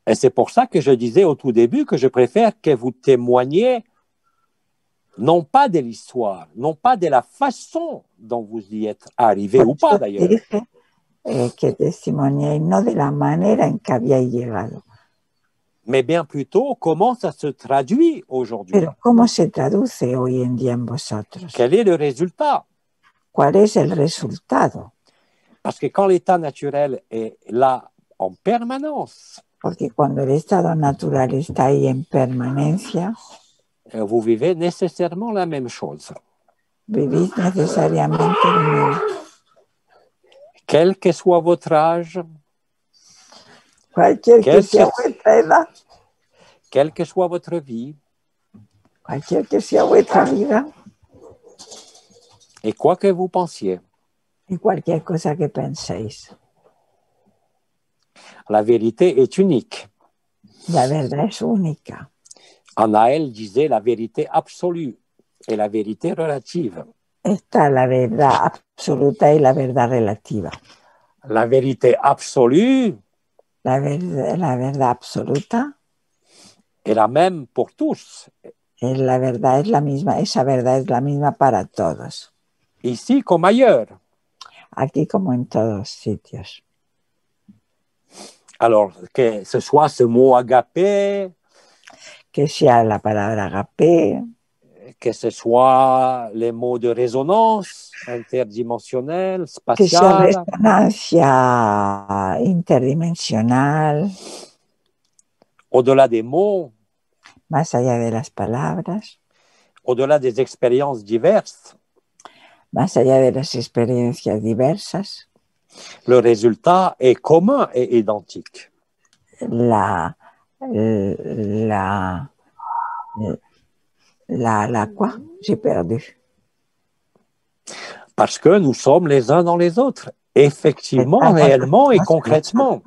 Et c'est pour ça que je disais au tout début que je préfère que vous témoigniez non pas de l'histoire, non pas de la façon dont vous y êtes arrivé ou pas d'ailleurs, Dije que testimoniéis no de la manera en que habíais llegado, mais bien plutôt comment ça se traduit aujourd'hui. pero cómo se traduce hoy en día en vosotros. Quel est le résultat? ¿Cuál es el resultado? Parce que quand l'état naturel est là en permanence, Porque cuando el estado natural está ahí en permanencia, vous vivez nécessairement la même chose. vivís necesariamente lo mismo. Quel que soit votre âge, Cualquier que sea vuestra edad, quelle que soit votre vie, cualquier que sea vuestra vida, et quoi que vous pensiez, y cualquier cosa que penséis, la vérité est unique. la verdad es única. Anaël disait la vérité absolue et la vérité relative. Está la verdad absoluta y la verdad relativa. La vérité absolue La verdad absoluta, est la même pour tous. la verdad es la misma, esa verdad es la misma para todos, Ici comme ailleurs. aquí como en todos sitios. Alors, que ce soit ce mot agapé, Que sea la palabra agape, que ce soit les mots de résonance interdimensionnelle, que sea spatiale, resonancia interdimensional, au-delà des mots, más allá de las palabras, au-delà des expériences diverses, más allá de las experiencias diversas, le résultat est commun et identique. la quoi? J'ai perdu. Parce que nous sommes les uns dans les autres, effectivement, réellement et concrètement.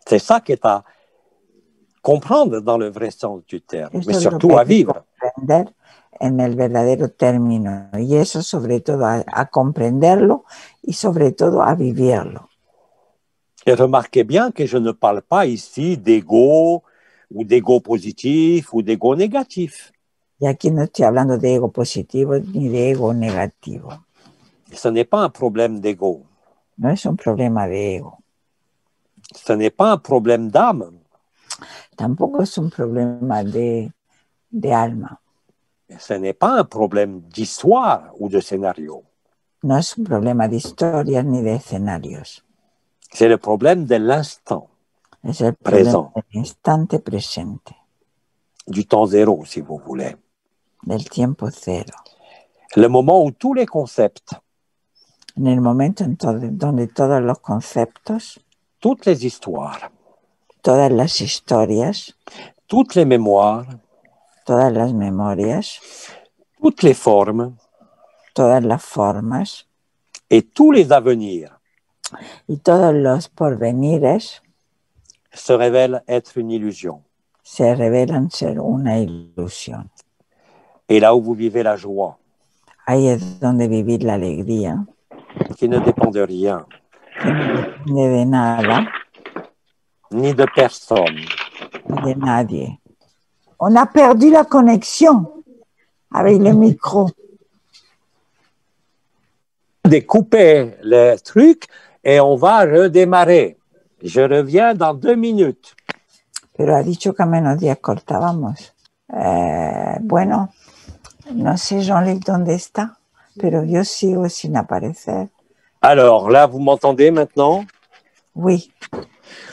C'est ça qui est à comprendre dans le vrai sens du terme, mais surtout à vivre. En el verdadero término, y eso sobre todo a comprenderlo y sobre todo a vivirlo. Et remarquez bien que je ne parle pas ici d'ego ou d'ego positif ou d'ego négatif. Y aquí no estoy hablando de ego positivo ni de ego negativo. Ce n'est pas un problème d'ego. No es un problema de ego. Ce n'est pas un problème d'âme. Tampoco es un problema de alma. Ce n'est pas un problème d'histoire ou de scénario. No es un problema de historias ni de escenarios. C'est le problème de l'instant Es el présent. Del instante presente. Du temps zéro, si vous voulez. Del tiempo cero. Le moment où tous les concepts, en el momento donde todos los conceptos, toutes les histoires, todas las historias, toutes les mémoires, todas las memorias, toutes les formes, todas las formas, et tous les avenirs, y todos los porvenires, se révèlent être une illusion. Se revelan ser una ilusión. Et là où vous vivez la joie, ahí es donde vivir la alegría, qui ne dépend de rien, que no depende de nada, ni de personne, ni de nadie. On a perdu la connexion avec le micro. Découper le truc et on va redémarrer. Je reviens dans 2 minutes. Pero ha dicho que a menos 10 cortábamos. Bueno, no sé Jean-Luc dónde está, pero yo sigo sin aparecer. Alors, là, vous m'entendez maintenant? Oui.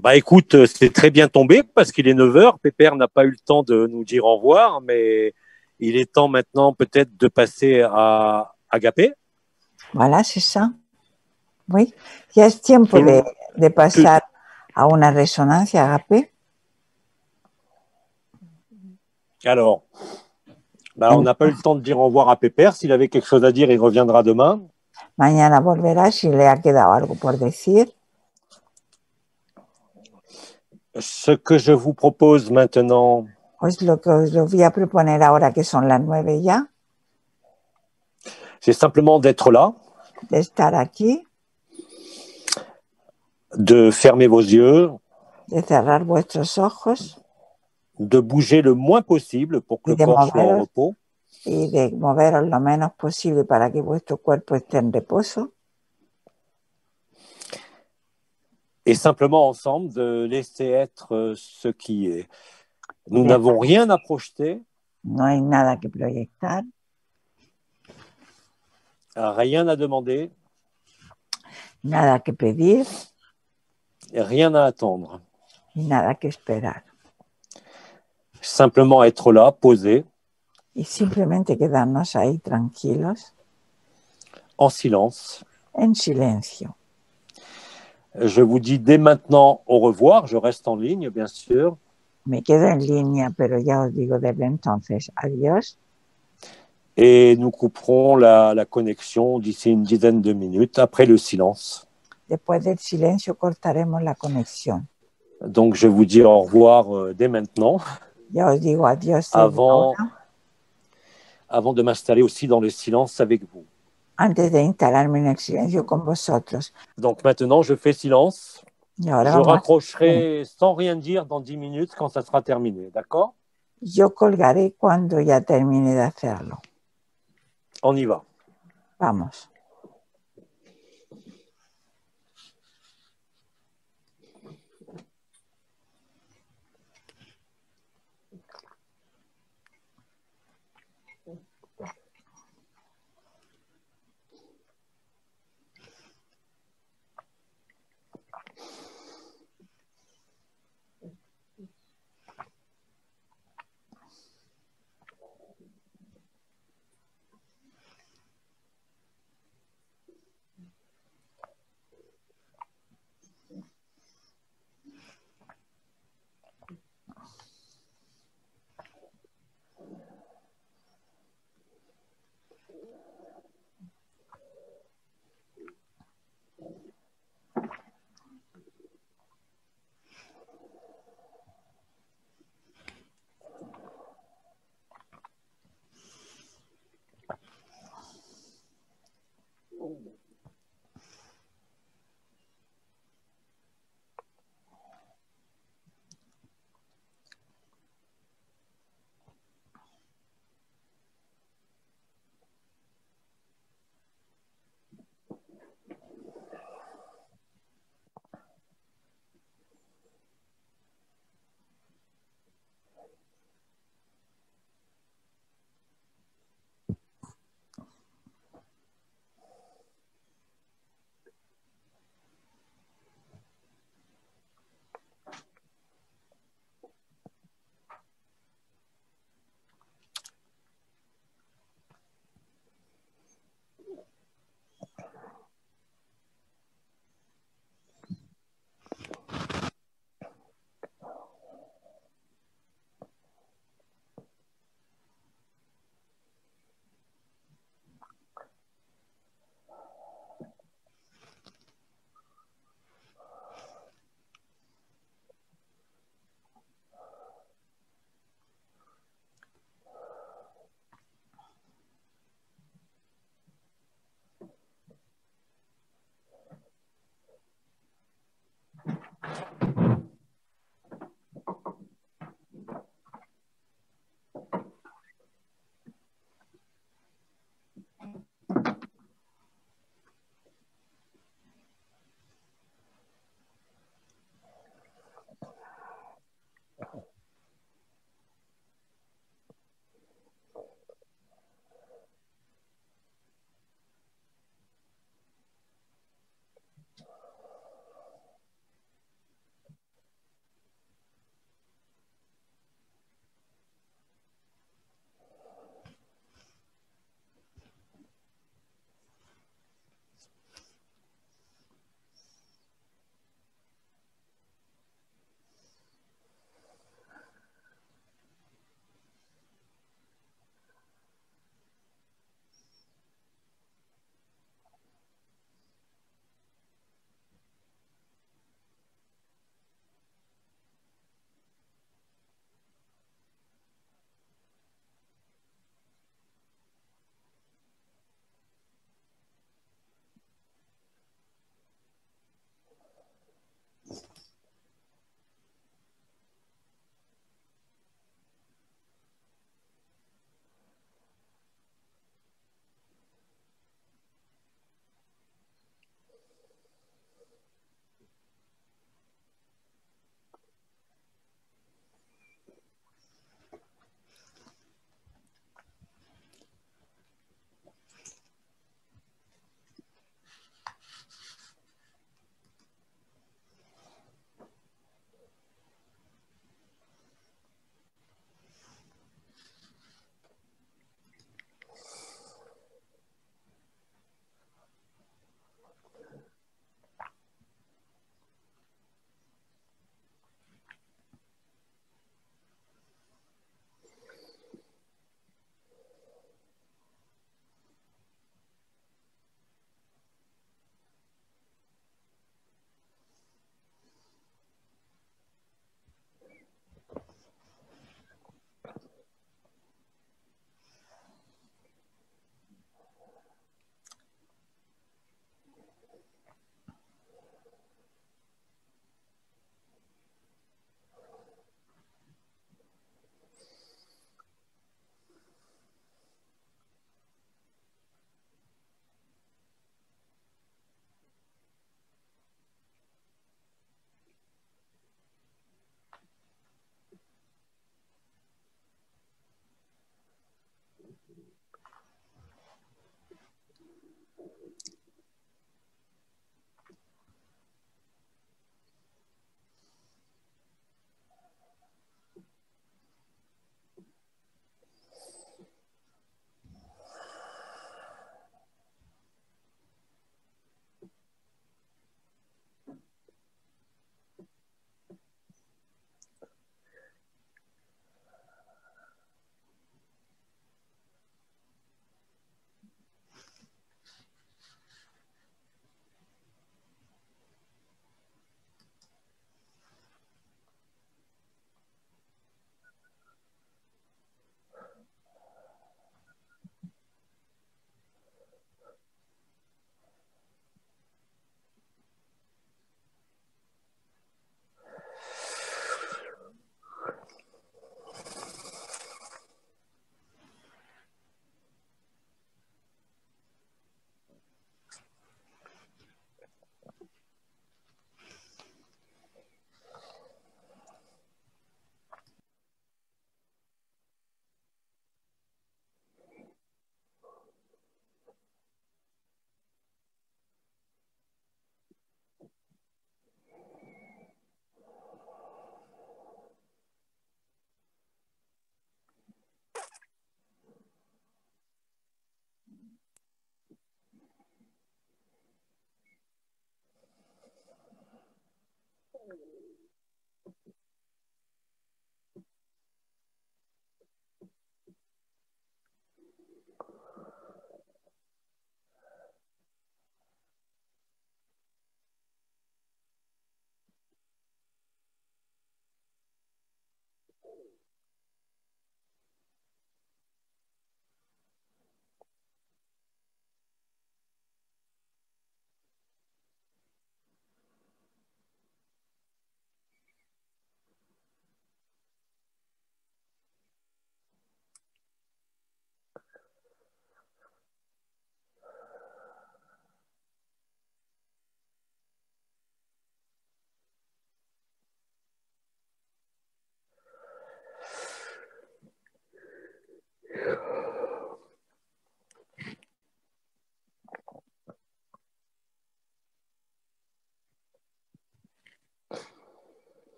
Bah écoute, c'est très bien tombé parce qu'il est 9h. Pépère n'a pas eu le temps de nous dire au revoir, mais il est temps maintenant peut-être de passer à Agapé. Voilà, c'est ça. Oui, ya es tiempo de pasar a una resonancia Agapé. Alors, on n'a pas eu le temps de dire au revoir à Pépère. S'il avait quelque chose à dire, il reviendra demain. Mañana volverá si le ha quedado algo por decir. Ce que je vous propose maintenant, pues lo que os lo voy a proponer ahora que son las 9 ya, c'est simplement d'être là, de estar aquí, de fermer vos yeux, de cerrar vuestros ojos, de bouger le moins possible pour que le corps soit en repos. Y de moveros lo menos posible para que vuestro cuerpo esté en reposo. Et simplement ensemble de laisser être ce qui est. Nous n'avons rien à projeter. No hay nada que proyectar. Rien à demander. Nada que pedir. Rien à attendre. Y nada que esperar. Simplement être là, posé. Y simplemente quedarnos ahí tranquilos. En silence. En silencio. Je vous dis dès maintenant au revoir. Je reste en ligne, bien sûr. Me quedo en línea, pero ya os digo desde entonces adiós. Et nous couperons la connexion d'ici une dizaine de minutes, après le silence. Después del silencio cortaremos la conexión. Donc, je vous dis au revoir dès maintenant. Ya os digo adiós avant de m'installer aussi dans le silence avec vous. Antes de instalarme en el silencio con vosotros. Donc maintenant, je fais silence. Je raccrocherai sans rien dire dans 10 minutes quand ça sera terminé, d'accord? Yo colgaré cuando ya termine de hacerlo. On y va. Vamos.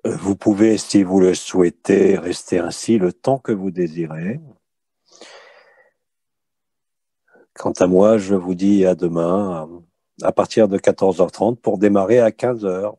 Vous pouvez, si vous le souhaitez, rester ainsi le temps que vous désirez. Quant à moi, je vous dis à demain à partir de 14h30 pour démarrer à 15h.